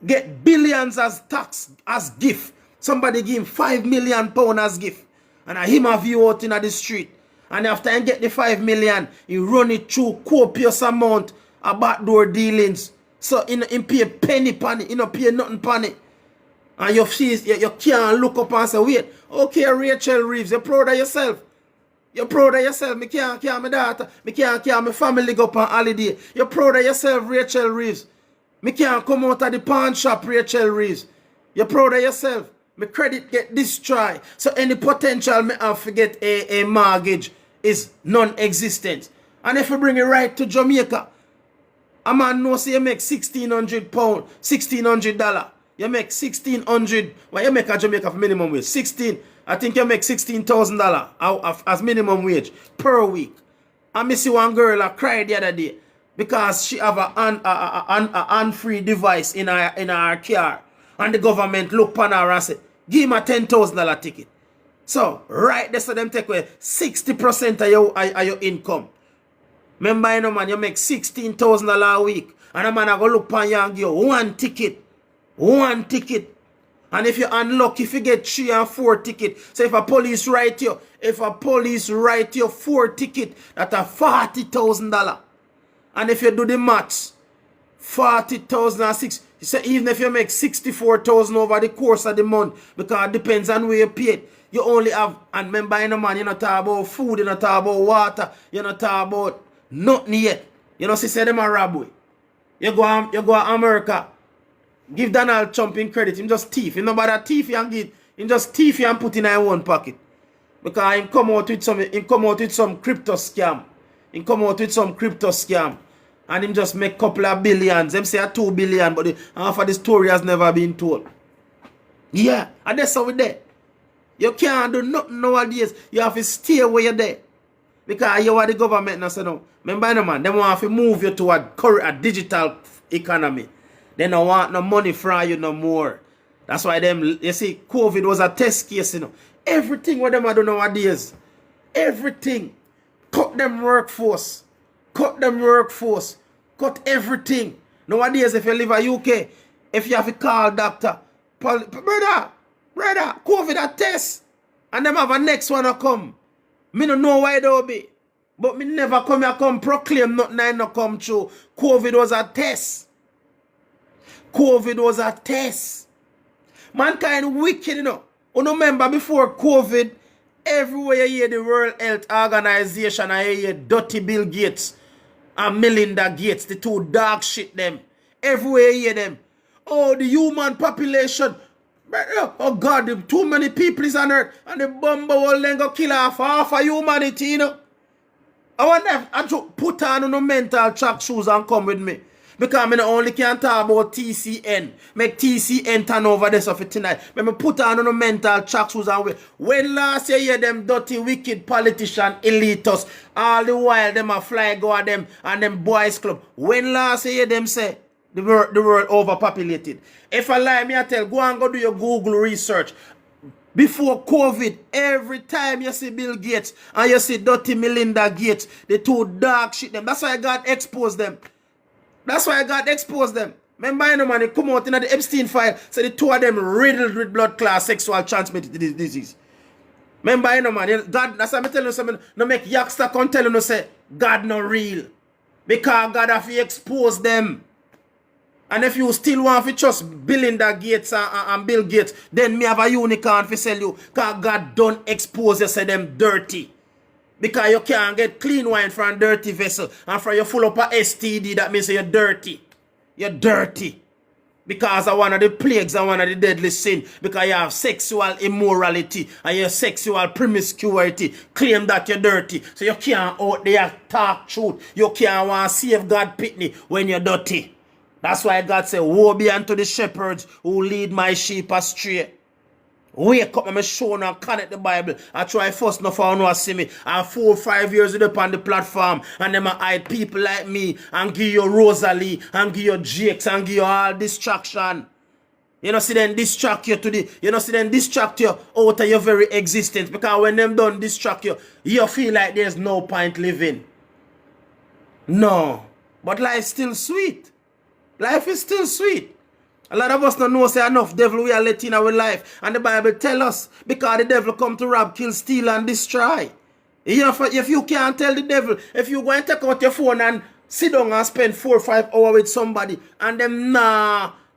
get billions as tax, as gift. Somebody give him £5 million as gift. And him have you out in the street. And after he get the 5 million, he run it through copious amount of backdoor dealings. So in pay penny penny, you know, pay nothing penny. And you can't look up and say, wait, okay, Rachel Reeves, you're proud of yourself. You're proud of yourself. Me can't carry my daughter. Me can't carry my family go up on holiday. You're proud of yourself, Rachel Reeves. Me can't come out of the pawn shop, Rachel Reeves. You're proud of yourself. My credit get destroyed. So any potential me have to get a mortgage is non-existent. And if you bring it right to Jamaica, a man knows you make £1,600, $1,600. You make $1,600. Well, you make a Jamaica for minimum wage. I think you make $16,000 as minimum wage per week. And I see one girl cried the other day because she have a hand-free device in her car. And the government look upon her and say, give him a $10,000 ticket. So, right there, so them take away 60% of your income. Remember, you know, man, you make $16,000 a week. And a man I go look upon you and give you one ticket. One ticket. And if you're unlucky, if you get 3 and 4 tickets. So if a police write you 4 tickets, that's $40,000. And if you do the maths, 40,000 and 6. So even if you make 64,000 over the course of the month, because it depends on where you pay it, you only have, and remember, you know, man, you're not talking about food, you're not talking about water, you're not talking about nothing yet. You know, say them a robbery. You go to America, give Donald Trump in credit, him just thief. Him nobody thief and give, him just thief and put in one pocket. Because him come out with some crypto scam. Him come out with some crypto scam. And him just make couple of billions. Them say 2 billion, but half of the story has never been told. Yeah, and that's how we there. You can't do nothing nowadays. You have to stay where you're there. Because you are the government now. So no. Remember, no, man, they want to move you to a digital economy. They don't want no money from you no more. That's why them, you see, COVID was a test case, you know. Everything what them are doing nowadays. Everything. Cut them workforce. Cut them workforce. Cut everything. Nowadays, if you live in UK, if you have to call doctor, brother, COVID a test. And them have a next one to come. Me don't know why they'll be. But me never come here come proclaim nothing I no come true. COVID was a test. COVID was a test. Mankind wicked, you know. You remember before COVID, everywhere you hear the World Health Organization, I hear dirty Bill Gates and Melinda Gates, the two dog shit them. Everywhere you hear them. Oh, the human population. Oh God, too many people is on earth. And the bomb will then go kill half of humanity, you know. I wonder if I should put on no mental track shoes and come with me. Because I only can talk about TCN. Make TCN turn over this of it tonight. But I put on no mental track shoes and wait. When last year you hear them dirty, wicked politician elitists, all the while them a fly go at them and them boys club. When last year you hear them say the world overpopulated. If I lie, me I tell, go and go do your Google research. Before COVID, every time you see Bill Gates and you see dirty Melinda Gates, the two dark shit them. That's why God exposed them. That's why God exposed them. Remember, you know, man, it come out in the Epstein file, so the two of them riddled with blood clot sexual transmitted disease. Remember, you know, man, God, that's what I'm telling you, something, no make youngster come tell you, no say, God no real. Because God have to expose them. And if you still want to trust Belinda Gates and Bill Gates, then me have a unicorn to sell you. Because God don't expose you, say them dirty. Because you can't get clean wine from a dirty vessel. And from you full up a STD, that means you're dirty. You're dirty. Because of one of the plagues and one of the deadly sin. Because you have sexual immorality and your sexual promiscuity. Claim that you're dirty. So you can't out there talk truth. You can't want to save God pitney when you're dirty. That's why God said, woe be unto the shepherds who lead my sheep astray. Wake up and show and connect the Bible. I try first no for no see me. And 4 or 5 years up on the platform. And them hide people like me. And give you Rosalie. And give you Jakes. And give you all distraction. You know, see them distract you to the. You know, see them distract you out of your very existence. Because when them done distract you, you feel like there's no point living. No. But life's still sweet. Life is still sweet. A lot of us don't know say enough devil we are letting in our life. And the Bible tell us because the devil come to rob, kill, steal and destroy. You know, if you can't tell the devil, if you go and take out your phone and sit down and spend 4 or 5 hours with somebody and them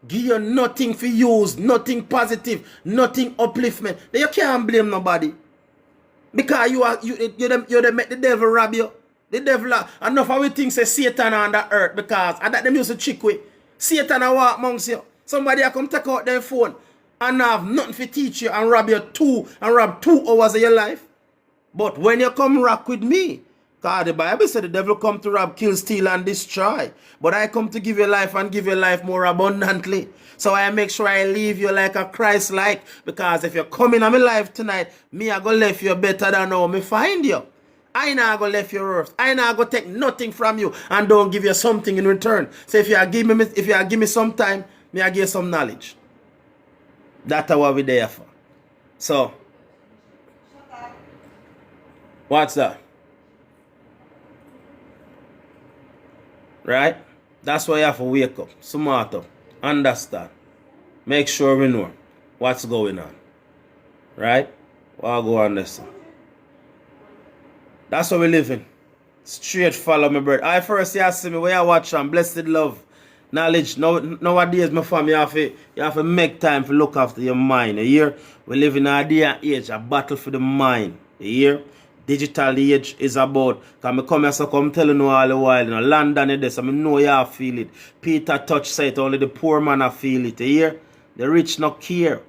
give you nothing for use, nothing positive, nothing upliftment, then you can't blame nobody. Because you make the devil rob you. The devil, enough of we think say Satan on the earth because and that them used to trick with. Satan a walk amongst you. Somebody a come take out their phone and have nothing to teach you and rob 2 hours of your life. But when you come rock with me, because the Bible said the devil come to rob, kill, steal and destroy. But I come to give you life and give you life more abundantly. So I make sure I leave you like a Christ-like. Because if you're coming on my life tonight, me I go left you better than how me find you. I not go left your earth. I not go take nothing from you and don't give you something in return. So if you give me some time, me I give you some knowledge. That's what we there for. So, what's that? Right? That's why you have to wake up, smart up, understand, make sure we know what's going on. Right? I'll go on this. That's what we live in. Straight follow me, brother. I first you see me where you watch and blessed love. Knowledge. Nowadays, my family, you have to make time to look after your mind. You hear? We live in a day and age, a battle for the mind. You hear? Digital age is about, because I come here, so come telling you all the while, you know, London is this, I know you feel it. Peter touch said only the poor man I feel it. You hear? The rich not care.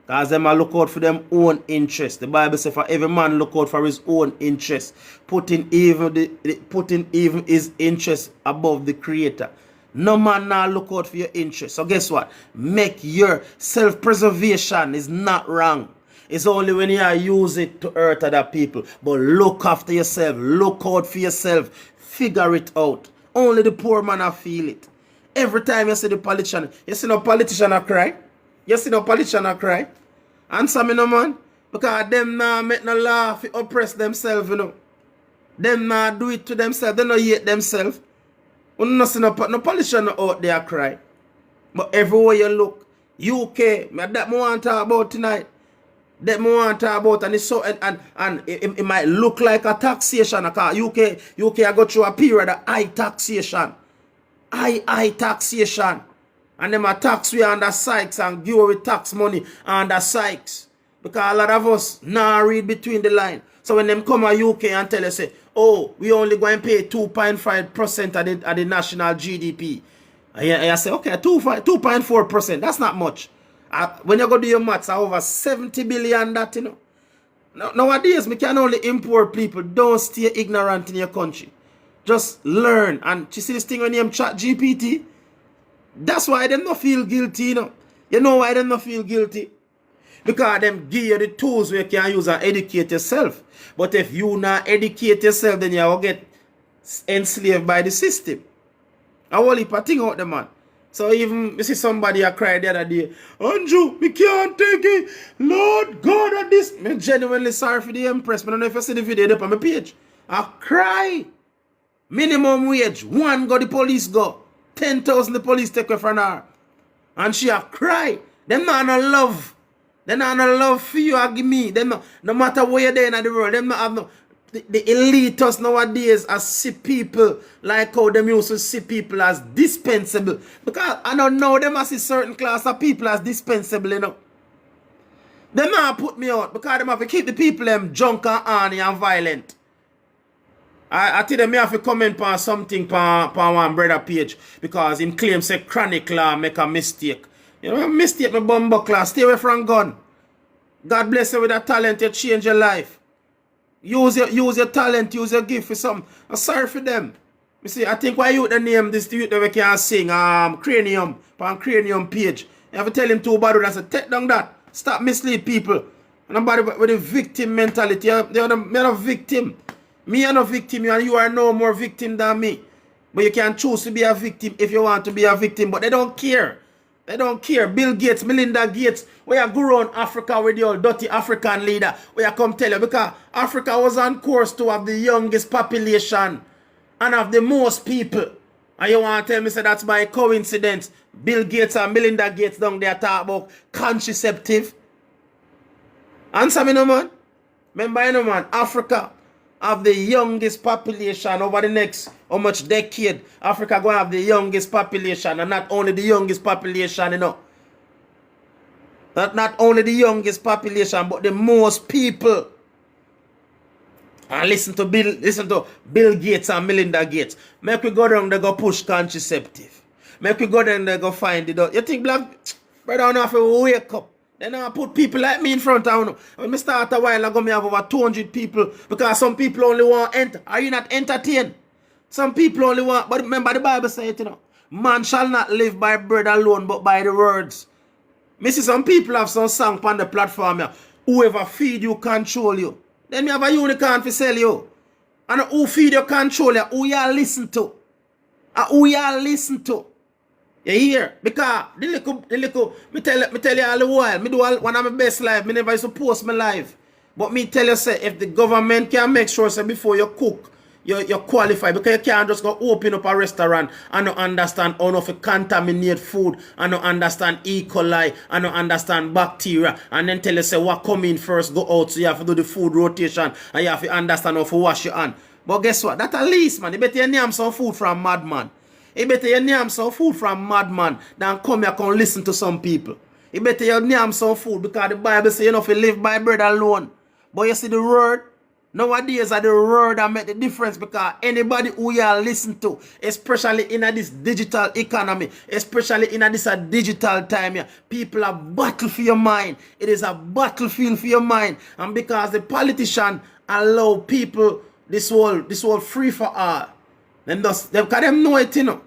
Because them look out for them own interest. The Bible says for every man look out for his own interest. Putting even his interest above the creator. No man now look out for your interest. So guess what? Make your self-preservation is not wrong. It's only when you use it to hurt other people. But look after yourself. Look out for yourself. Figure it out. Only the poor man I feel it. Every time you see the politician, you see no politician a cry. You see no politician a cry. Answer me no man. Because them now make no law to oppress themselves, you know. Them now do it to themselves. They no hate themselves. You no see no politician out there cry. But everywhere you look, UK, that I want to talk about tonight. That I want to talk about, and it's so and it might look like a taxation. Because UK I go through a period of high taxation. High taxation. And them a tax we under Sykes and give away tax money under Sykes. Because a lot of us now read between the line. So when them come to UK and tell us, say, oh, we only going to pay 2.5% of the national GDP. And you say, okay, 2.4%, that's not much. When you go do your maths, over 70 billion that, you know. Nowadays, we can only import people. Don't stay ignorant in your country. Just learn. And you see this thing when you chat GPT? That's why they don't feel guilty, you know. You know why they don't feel guilty? Because them give you the tools where you can use and educate yourself. But if you not educate yourself, then you will get enslaved by the system. I will leave a thing out the man. So even you see somebody I cried the other day, Andrew, we can't take it. Lord God of this. I'm genuinely sorry for the Empress. I don't know if you see the video up on my page. I cry. Minimum wage. 1 go the police go. 10,000 the police take away from her. And she a cry. Them not no love. They not no love for you or give me. Them no matter where you're there in the world, them not have no. The elitists nowadays are see people like how them used to see people as dispensable. Because I don't know, them must see certain class of people as dispensable, you know. Them not put me out because them have to keep the people them drunk and horny and violent. I tell them I have to comment on something on one brother page because him claim say chronic law make a mistake. You know, mistake my bumbo class. Stay away from gun. God bless you with that talent, you change your life. Use your talent, use your gift for something. I'm sorry for them. You see, I think why you the name this youth that we can sing Cranium on Cranium page. You have to tell him too bad I say take down that. Stop mislead people. Nobody with the victim mentality. You're not a victim. Me are no victim, and you are no more victim than me. But you can choose to be a victim if you want to be a victim. But they don't care. They don't care. Bill Gates, Melinda Gates, we are go around Africa with the old dirty African leader. We are come tell you because Africa was on course to have the youngest population and have the most people. And you want to tell me say that's by coincidence. Bill Gates and Melinda Gates down there talk about contraceptive. Answer me no man. Remember you know man, Africa have the youngest population over the next how much decade. Africa going to have the youngest population, and not only the youngest population, you know. Not only the youngest population, but the most people. And listen to Bill Gates and Melinda Gates. Make we go down, they go push contraceptive. Make we go down, they go find it out. You think black brother don't have to wake up? Then I put people like me in front of you. When I start a while ago, I have over 200 people because some people only want enter. Are you not entertained? Some people only want, but remember the Bible says it, you know. Man shall not live by bread alone, but by the words. Me see some people have some song on the platform here. Whoever feed you, control you. Then me have a unicorn to sell you. And who feed you, control you, who you listen to. And who you listen to. You hear? Because the little, me tell you all the while, me do one of my best life, me never used to post my life. But me tell you, say, if the government can make sure, say, before you cook, you qualify, because you can't just go open up a restaurant and not understand how to contaminate food, and not understand E. coli, and not understand bacteria, and then tell you, say, what come in first, go out, so you have to do the food rotation, and you have to understand how to wash your hand. But guess what? That at least, man, you better you name some food from madman. You better you name some food from madman than come here and listen to some people. You better you name some food because the Bible says you know if you live by bread alone. But you see the word, nowadays are the word that make the difference because anybody who you listen to, especially in this digital economy, especially in this digital time here, people are battle for your mind. It is a battlefield for your mind. And because the politician allow people this world free for all. Because them know it, you know.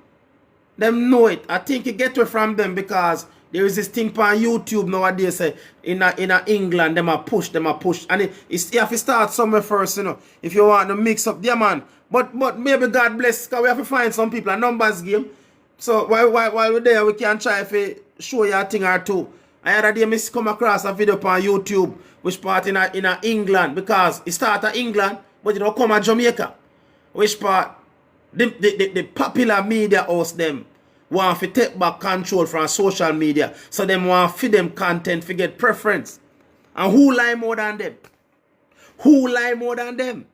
Them know it. I think you get away from them because there is this thing on YouTube nowadays say in England, them a push. And you have to start somewhere first, you know. If you want to mix up there, man. But maybe God bless, because we have to find some people, a numbers game. So while we're there, we can try to show you a thing or two. I had a day come across a video on YouTube which part in England, because it started in England, but it don't come at Jamaica. Which part? The popular media house them want to take back control from social media. So them want to feed them content to get preference. And who lie more than them? Who lie more than them?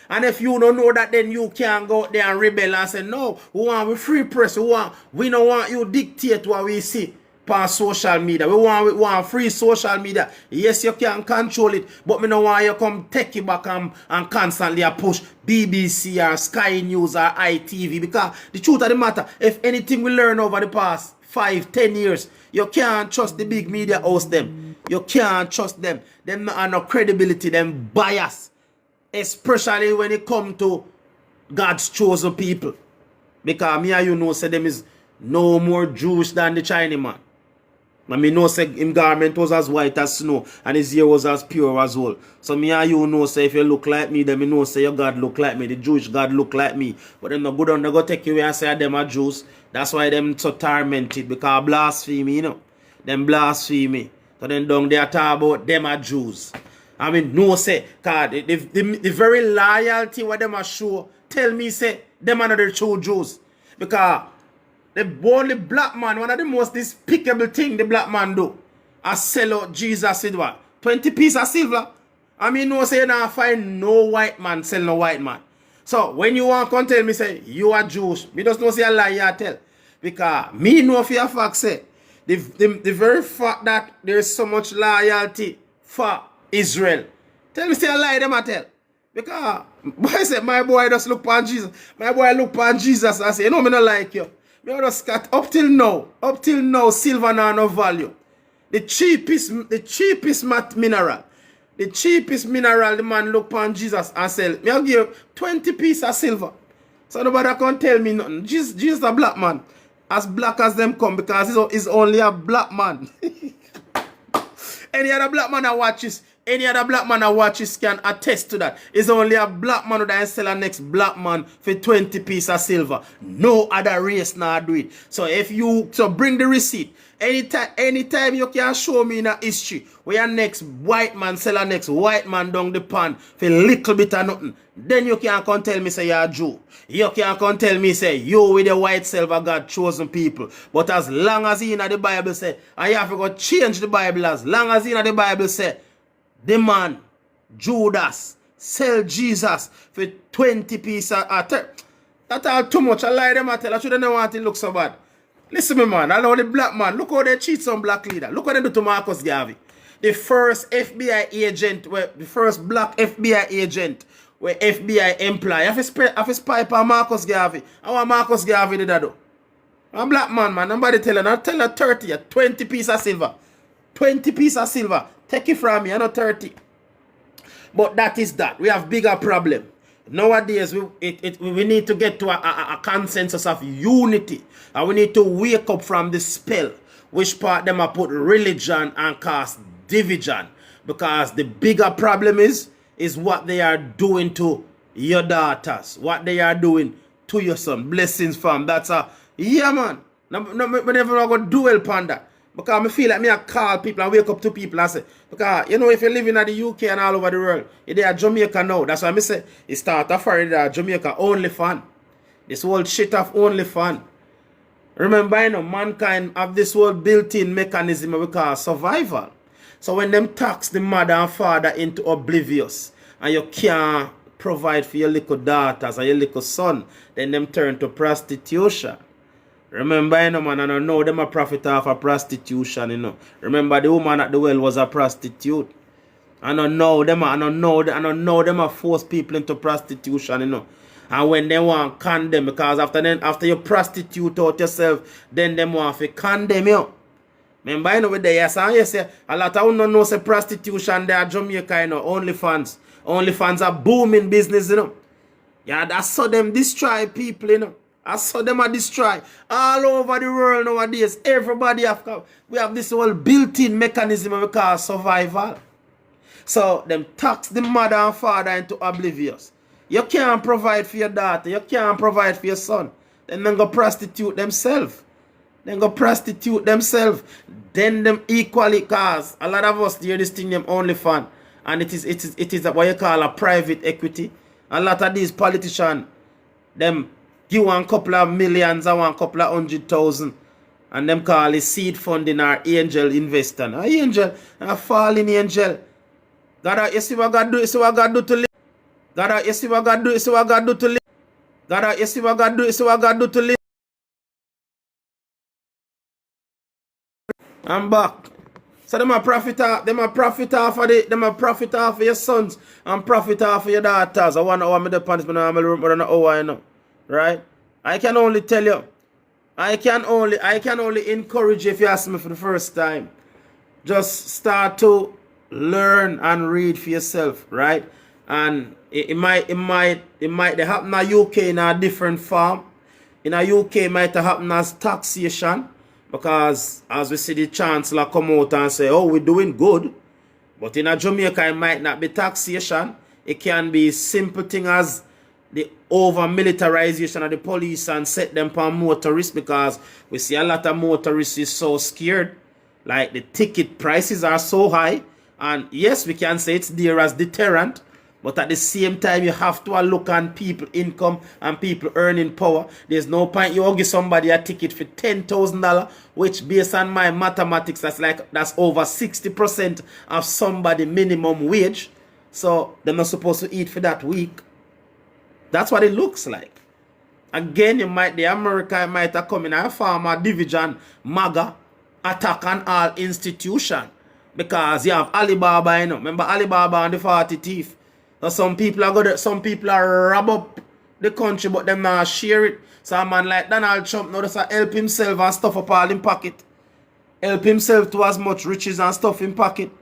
And if you don't know that, then you can go out there and rebel and say, no, we want free press. We don't want you dictate what we see on social media. We want free social media. Yes, you can control it, but we don't want you come take it back and constantly push BBC or Sky News or ITV, because the truth of the matter, if anything we learn over the past 5-10 years, you can't trust the big media house them. You can't trust them. Them not have no credibility, them bias. Especially when it comes to God's chosen people. Because me and you know say them is no more Jewish than the Chinaman. And me know say his garment was as white as snow and his hair was as pure as wool. So me and you know say if you look like me, then me know say your God look like me. The Jewish God look like me. But them no good on, they go take you away and say them are Jews. That's why them so tormented, because blaspheme, you know. Them blaspheme. So then down there talk about them are Jews. I mean, no say, God, the very loyalty what them are show, tell me say, them are not the true Jews. Because The only black man, one of the most despicable thing the black man do, I sell out Jesus with what? 20 pieces of silver. I mean, no say now find no white man sell no white man. So when you want to tell me say you are Jewish, me just know say a lie you tell. Because me know for a fact say the very fact that there is so much loyalty for Israel. Tell me say a lie them I tell. Because boy say my boy just look upon Jesus. My boy look upon Jesus and say, you know me not like you. Me just got up till now, silver no value. The cheapest mineral. The cheapest mineral, the man look upon Jesus and sell. Me I'll give 20 pieces of silver. So nobody can tell me nothing. Jesus a black man. As black as them come because he's only a black man. Any other black man that watches can attest to that. It's only a black man that sell a next black man for 20 pieces of silver. No other race now do it. So if you bring the receipt. Anytime you can show me in a history where your next white man sell a next white man down the pan for a little bit of nothing, then you can't come tell me say you're a Jew. You can't come tell me say you with the white silver God chosen people. But as long as in the Bible say, and you have to go change the Bible as long as in the Bible say, the man, Judas, sell Jesus for 20 pieces of that's all too much. I lie them I tell. I shouldn't know want it look so bad. Listen me man, I know the black man. Look how they cheat some black leader. Look what they do to Marcus Garvey. The first FBI agent, the first black FBI agent where FBI employee. I have a spy for Marcus Garvey. How Marcus Garvey did that do? I'm a black man, man. Nobody tell her. I tell her 30, 20 pieces of silver. 20 pieces of silver. Take it from me, I know 30. But that is that. We have bigger problem. Nowadays, we need to get to a consensus of unity. And we need to wake up from the spell. Which part them are put religion and cast division. Because the bigger problem is what they are doing to your daughters. What they are doing to your son. Blessings fam. That's a, yeah man. We never go duel upon that. Because I feel like I call people and wake up to people and say, because you know if you live in the UK and all over the world, they are Jamaica now. That's why I say it start off for Jamaica only fan. This whole shit of only fan. Remember, you know, mankind have this whole built-in mechanism we call survival. So when them tax the mother and father into oblivious and you can't provide for your little daughters and your little son, then them turn to prostitution. Remember, you know, man, I don't know them a profit off of prostitution, you know. Remember, the woman at the well was a prostitute. I don't know them a force people into prostitution, you know. And when they want to condemn, because after you prostitute out yourself, then them want to condemn you. Remember, you know, with the yes, and you say a lot of people know say prostitution there Jamaica, you know, OnlyFans. OnlyFans are booming business, you know. Yeah, that's how them destroy people, you know. I saw them destroy all over the world nowadays. Everybody we have this whole built-in mechanism we call survival. So them tax the mother and father into oblivious. You can't provide for your daughter. You can't provide for your son. Then go prostitute themselves. Then them equally cause a lot of us hear this thing them only fun. And it is what you call a private equity. A lot of these politicians, them give one couple of millions and one couple of 100,000 and them call it seed funding or angel investor. A angel, a falling angel. God, you see what God do, you see what God do to live. God, you see what God do, you see what God do to live. God, you see what God do, you see what God do to live. I'm back. So them a profit off of your sons and profit off of your daughters. I want to know the punishment I'm going to know, you know. Right? I can only tell you. I can only encourage you if you ask me for the first time. Just start to learn and read for yourself, right? And it might happen in UK in a different form. In a UK it might happen as taxation. Because as we see the chancellor come out and say, oh, we're doing good. But in a Jamaica it might not be taxation. It can be simple thing as the over-militarization of the police and set them for motorists, because we see a lot of motorists is so scared. Like the ticket prices are so high. And yes, we can say it's there as deterrent. But at the same time, you have to look on people income and people earning power. There's no point you give somebody a ticket for $10,000, which based on my mathematics, that's over 60% of somebody minimum wage. So they're not supposed to eat for that week. That's what it looks like. Again, the America might have come in a farmer division, MAGA, attack on all institution. Because you have Alibaba, you know. Remember Alibaba and the 40 thief. So some people are rob up the country, but them not share it. So a man like Donald Trump now just help himself and stuff up all in pocket. Help himself to as much riches and stuff in pocket.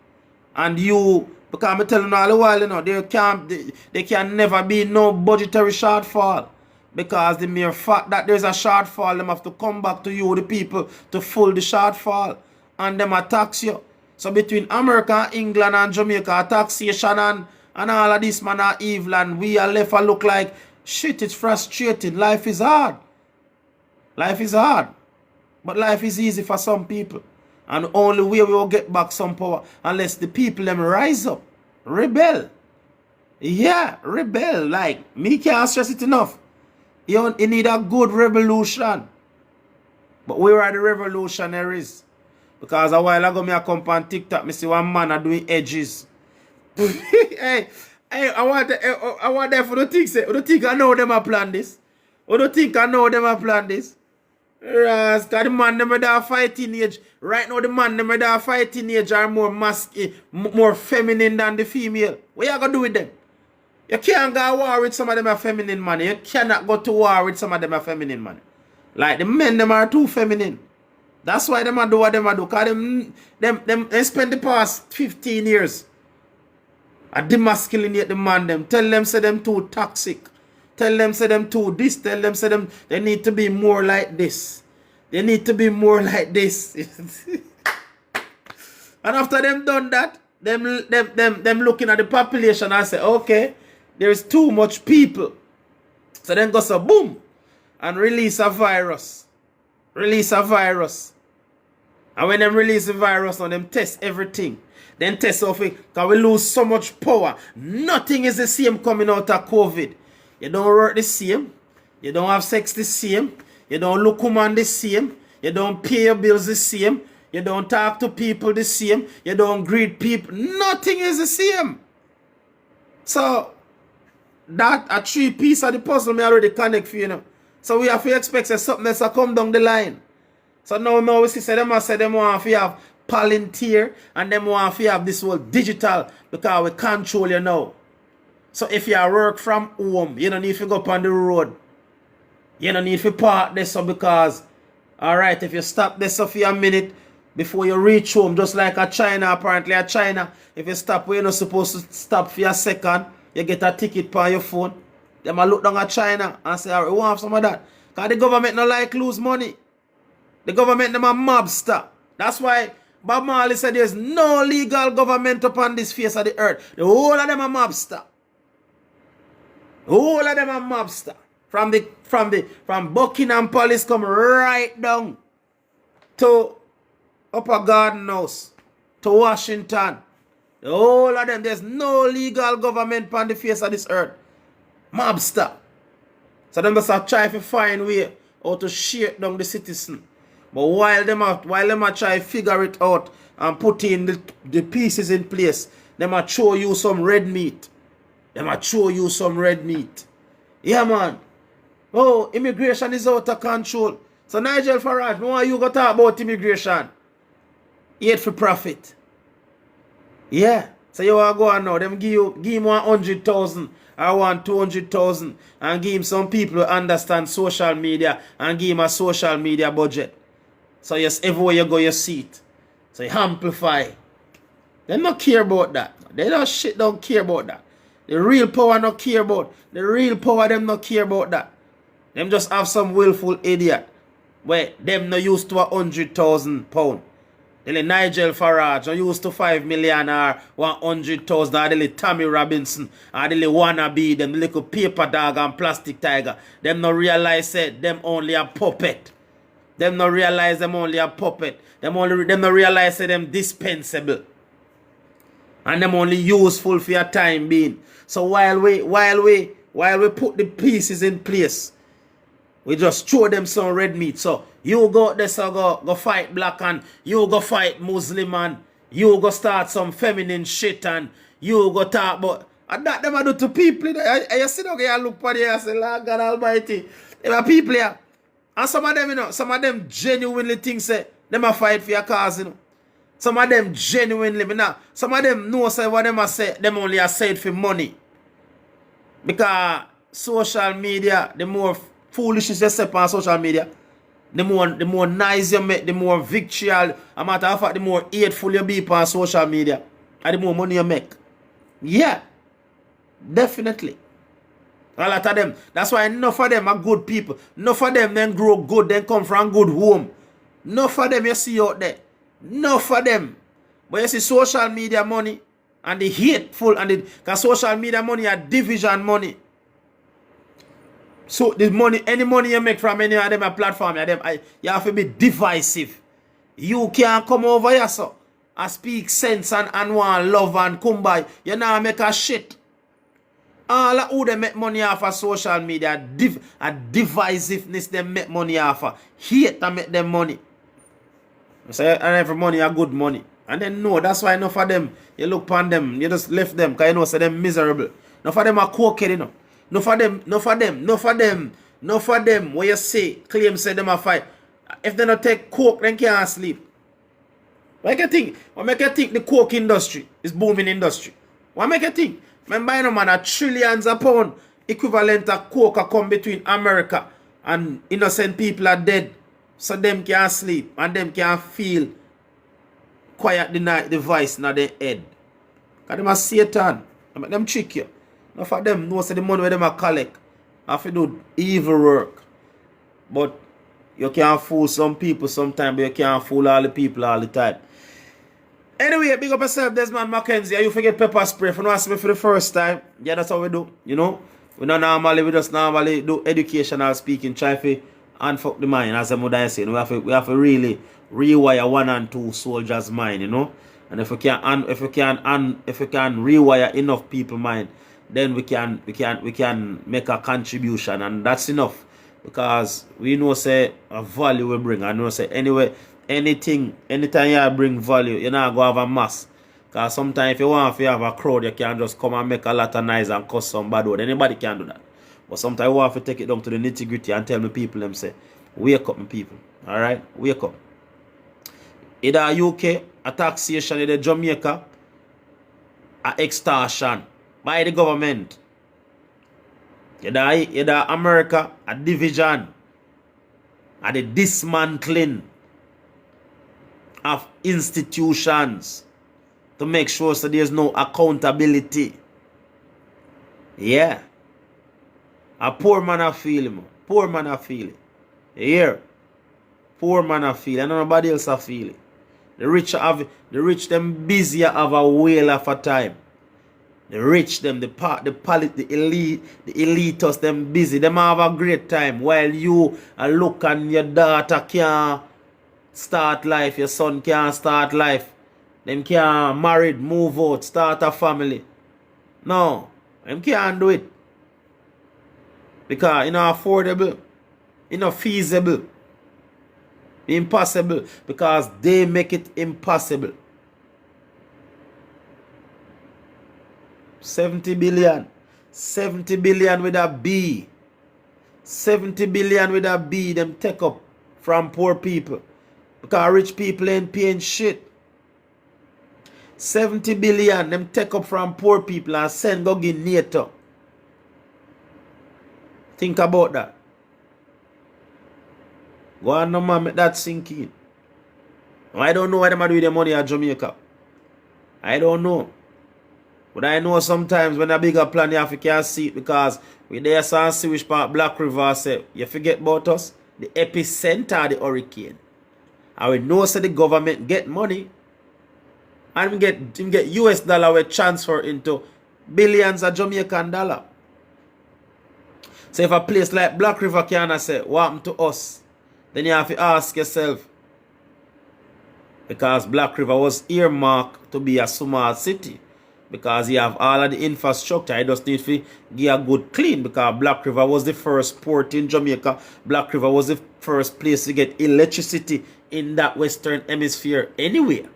And you, because I'm telling you all the while, you know, there can never be no budgetary shortfall. Because the mere fact that there's a shortfall, them have to come back to you, the people, to fill the shortfall. And them tax you. So between America, England, and Jamaica, taxation and all of this man are evil, and we are left to look like shit. It's frustrating. Life is hard. Life is hard. But life is easy for some people. And the only way we will get back some power, unless the people them rise up, rebel. Yeah, rebel. Like, me can't stress it enough. You need a good revolution. But where are the revolutionaries? Because a while ago, I come on TikTok, I see one man doing edges. hey, I want them for the think I know them a plan this. Or do think I know them a plan this? Because the man them that fighting age. Right now the man them that fighting age are more more feminine than the female. What you gonna do with them? You can't go to war with some of them a feminine man. You cannot go to war with some of them a feminine man. Like the men them are too feminine. That's why them do what them do. Because them spend the past 15 years I demasculinate the man them. Tell them say them too toxic. Tell them say them too this. Tell them say them they need to be more like this. They need to be more like this. And after them done that, them looking at the population and say, okay, there is too much people. So then go so boom and release a virus. Release a virus. And when them release the virus, now them test everything. Then test off it, because we lose so much power. Nothing is the same coming out of COVID. You don't work the same. You don't have sex the same. You don't look woman the same. You don't pay your bills the same. You don't talk to people the same. You don't greet people. Nothing is the same. So, that a 3 piece of the puzzle me already connect for you know. So we have to expect something else to come down the line. So now we see them want to have Palantir and them want to have this whole digital because we control you now. So if you work from home, you don't need to go up on the road. You don't need to park this so because, alright, if you stop this for a minute before you reach home, just like a China, apparently a China, if you stop where you're not supposed to stop for a second, you get a ticket on your phone. Them a look down at China and say, alright, we want some of that. Because the government no like lose money. The government them a mobster. That's why Bob Marley said there's no legal government upon this face of the earth. The whole of them a mobster. The whole of them a mobster. From Buckingham Palace come right down to Upper Garden House to Washington. The whole of them, there's no legal government upon the face of this earth. Mobster. So them just try to find way how to shake down the citizen. But while them are try to figure it out and put in the pieces in place, them are show you some red meat. Them are show you some red meat. Yeah, man. Oh, immigration is out of control. So Nigel Farage, why you go talk about immigration? Eat for profit. Yeah. So you want to go on now. Them give him 100,000 or 200,000 and give him some people who understand social media and give him a social media budget. So yes, everywhere you go, you see it. So you amplify. They don't care about that. They don't care about that. The real power not care about. The real power them not care about that. Them just have some willful idiot. Where them not used to £100,000. The Nigel Farage not used to 5 million or 100,000 or the Tommy Robinson or the wannabe, them little paper dog and plastic tiger. Them not realize it, them only a puppet. Them not realize them only a puppet. Them not realize them dispensable. And them only useful for your time being. So while we put the pieces in place, we just throw them some red meat. So you go out there, so go fight black, and you go fight Muslim, and you go start some feminine shit, and you go talk about. And that them I do to people. You see down here, look for there and say, Lord God Almighty. There are people here. And some of them, you know, some of them genuinely think say them a fight for your cause, you know. Some of them genuinely, some of them know say what them a say, them only a say it for money. Because social media, the more foolishness you say on social media, the more nice you make, the more victual, a matter of fact, the more hateful you be on social media, and the more money you make. Yeah, definitely. A lot of them. That's why enough of them are good people. Enough of them then grow good, then come from good home. Enough of them you see out there. Enough of them. But you see social media money and the hateful, and because social media money are division money. So the money, any money you make from any of them a platform, you have to be divisive. You can't come over here, so and speak sense and want love and come by. You now make a shit. All of who they make money off of social media, a divisiveness they make money off of. Hate to make them money. So and every money a good money. And then no, that's why enough of them, you look upon them, you just left them, because you know, so them miserable. Enough of them are cokehead, you know. Enough of them, where you say, claim say them a fight. If they don't take coke, then can't sleep. What make you think the coke industry is booming industry? What make you think? Remember, you know, man, a trillions of pounds equivalent of coke come between America, and innocent people are dead. So them can't sleep and them can't feel quiet the night, the voice in their head. Because them are Satan. I make them trick you. Enough of them know say the money where them are collect have to do evil work. But you can't fool some people sometimes, but you can't fool all the people all the time. Anyway, big up yourself, Desmond Mackenzie. You forget pepper spray. If you don't ask me for the first time, yeah, that's how we do. You know? We just normally do educational speaking, try to unfuck the mind, as the mother say. We have to really rewire 1 and 2 soldiers' mind, you know. And if we can rewire enough people's mind, then we can make a contribution, and that's enough. Because we know say a value we bring. I know say anyway, anytime you bring value, you're not gonna have a mass. Because sometimes if you want to have a crowd, you can just come and make a lot of noise and cuss some bad word. Anybody can do that. But sometimes you want to take it down to the nitty-gritty and tell me people them say, wake up, my people. Alright? Wake up. Either UK, a taxation, either Jamaica, a extortion by the government. Either America, a division, a the dismantling of institutions to make sure so there's no accountability. Yeah. A poor man a feel him. Poor man a feel it. Here. Poor man a feel it. And nobody else a feel it. The rich them busier have a whale of a time. The rich them, the elitists them busy. Them have a great time. While you look and your daughter can't start life, your son can't start life. Them can't marry, move out, start a family. No, them can't do it. Because it's not affordable, it's not feasible, impossible, because they make it impossible. 70 billion with a B. 70 billion with a B, them take up from poor people. Because rich people ain't paying shit. 70 billion, them take up from poor people and send go give NATO. Think about that. Go on, no man, make that sink in. I don't know why them are doing their money at Jamaica. I don't know. But I know sometimes when a bigger plan, you have to see it, because we there San Sewage Park, Black River, say, you forget about us, the epicenter of the hurricane. And we know say the government get money, and we get US dollar we transfer into billions of Jamaican dollar. So if a place like Black River can say, what happened to us? Then you have to ask yourself, because Black River was earmarked to be a small city. Because he have all of the infrastructure. He just need to give a good clean, because Black River was the first port in Jamaica. Black River was the first place to get electricity in that Western Hemisphere anyway.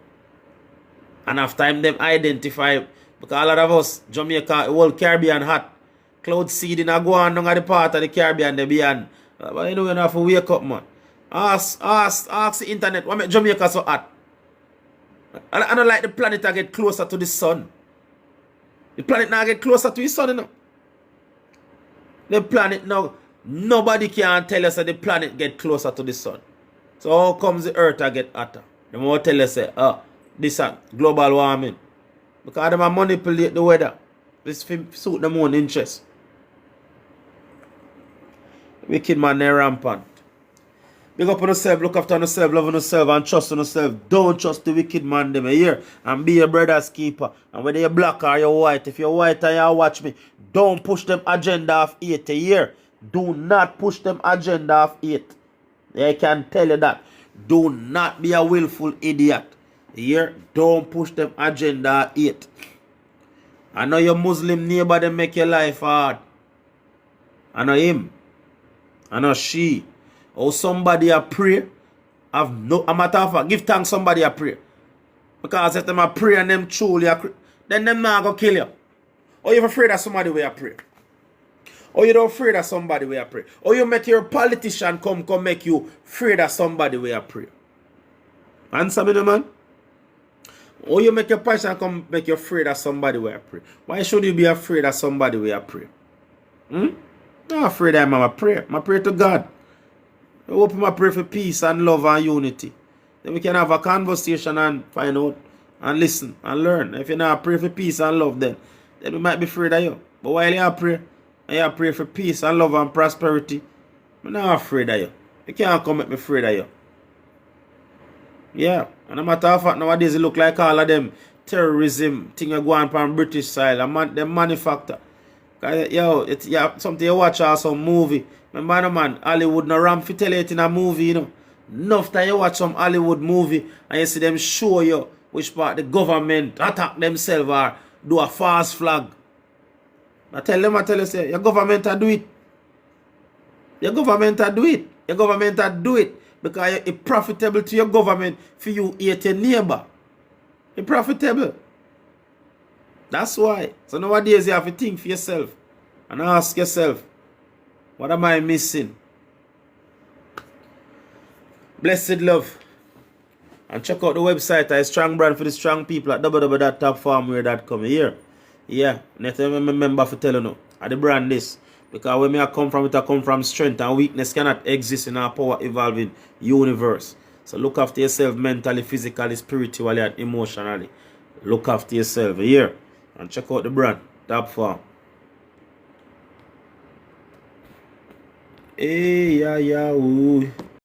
And after time them identify, because a lot of us, Jamaica, the whole Caribbean hot. Cloud seeding a go on down at the part of the Caribbean they beyond. But you know you have to wake up, man. Ask the internet, what make Jamaica so hot? I don't like the planet to get closer to the sun. The planet now get closer to the sun, you know. The planet now, nobody can tell us that the planet get closer to the sun. So how comes the earth to get hotter? They will tell us, this is global warming. Because they manipulate the weather. This suit them own interest. Wicked man, they're rampant. Big up on yourself, look after yourself, love on yourself, and trust on yourself. Don't trust the wicked man them here. And be your brother's keeper. And whether you're black or you're white, if you're white and you watch me, don't push them agenda of 8 a year. Do not push them agenda of 8. I can tell you that. Do not be a willful idiot. Here, don't push them agenda of 8. I know your Muslim neighbor, they make your life hard. I know him. I know she. Or somebody a pray. A matter of fact, give thanks somebody a pray. Because if them a pray and them truly then them not gonna kill you. Or you're afraid that somebody will pray. Or you're afraid that somebody will pray. Or you make your politician come make you afraid that somebody will pray. Answer me, no, man. Or you make your politician come make you afraid that somebody will pray. Why should you be afraid that somebody will pray? Not afraid that I'm a pray. I pray to God. I hope I pray for peace and love and unity. Then we can have a conversation and find out and listen and learn. If you not pray for peace and love, then we might be afraid of you. But while you pray, and you pray for peace and love and prosperity, I'm not afraid of you. You can't come make me afraid of you. Yeah. And a matter of fact, nowadays it look like all of them terrorism thing are going on British side. Them manufacture. Yo, something you watch or some movie. Remember, no man, Hollywood no ram fit tell it in a movie, you know. Enough time you watch some Hollywood movie and you see them show you which part the government attack themselves or do a false flag. I tell you, say, your government do it. Your government do it. Your government do it. Because it's profitable to your government for you hate your neighbor. It's profitable. That's why. So nowadays you have to think for yourself and ask yourself, what am I missing? Blessed love. And check out the website. I strong brand for the strong people at www.topfarmwear.com here. Yeah. Let me remember to tell you now. At the brand this. Because when I come from it, I come from strength, and weakness cannot exist in our power evolving universe. So look after yourself mentally, physically, spiritually, and emotionally. Look after yourself here. And check out the brand, Top Farm. Hey, yeah, ooh.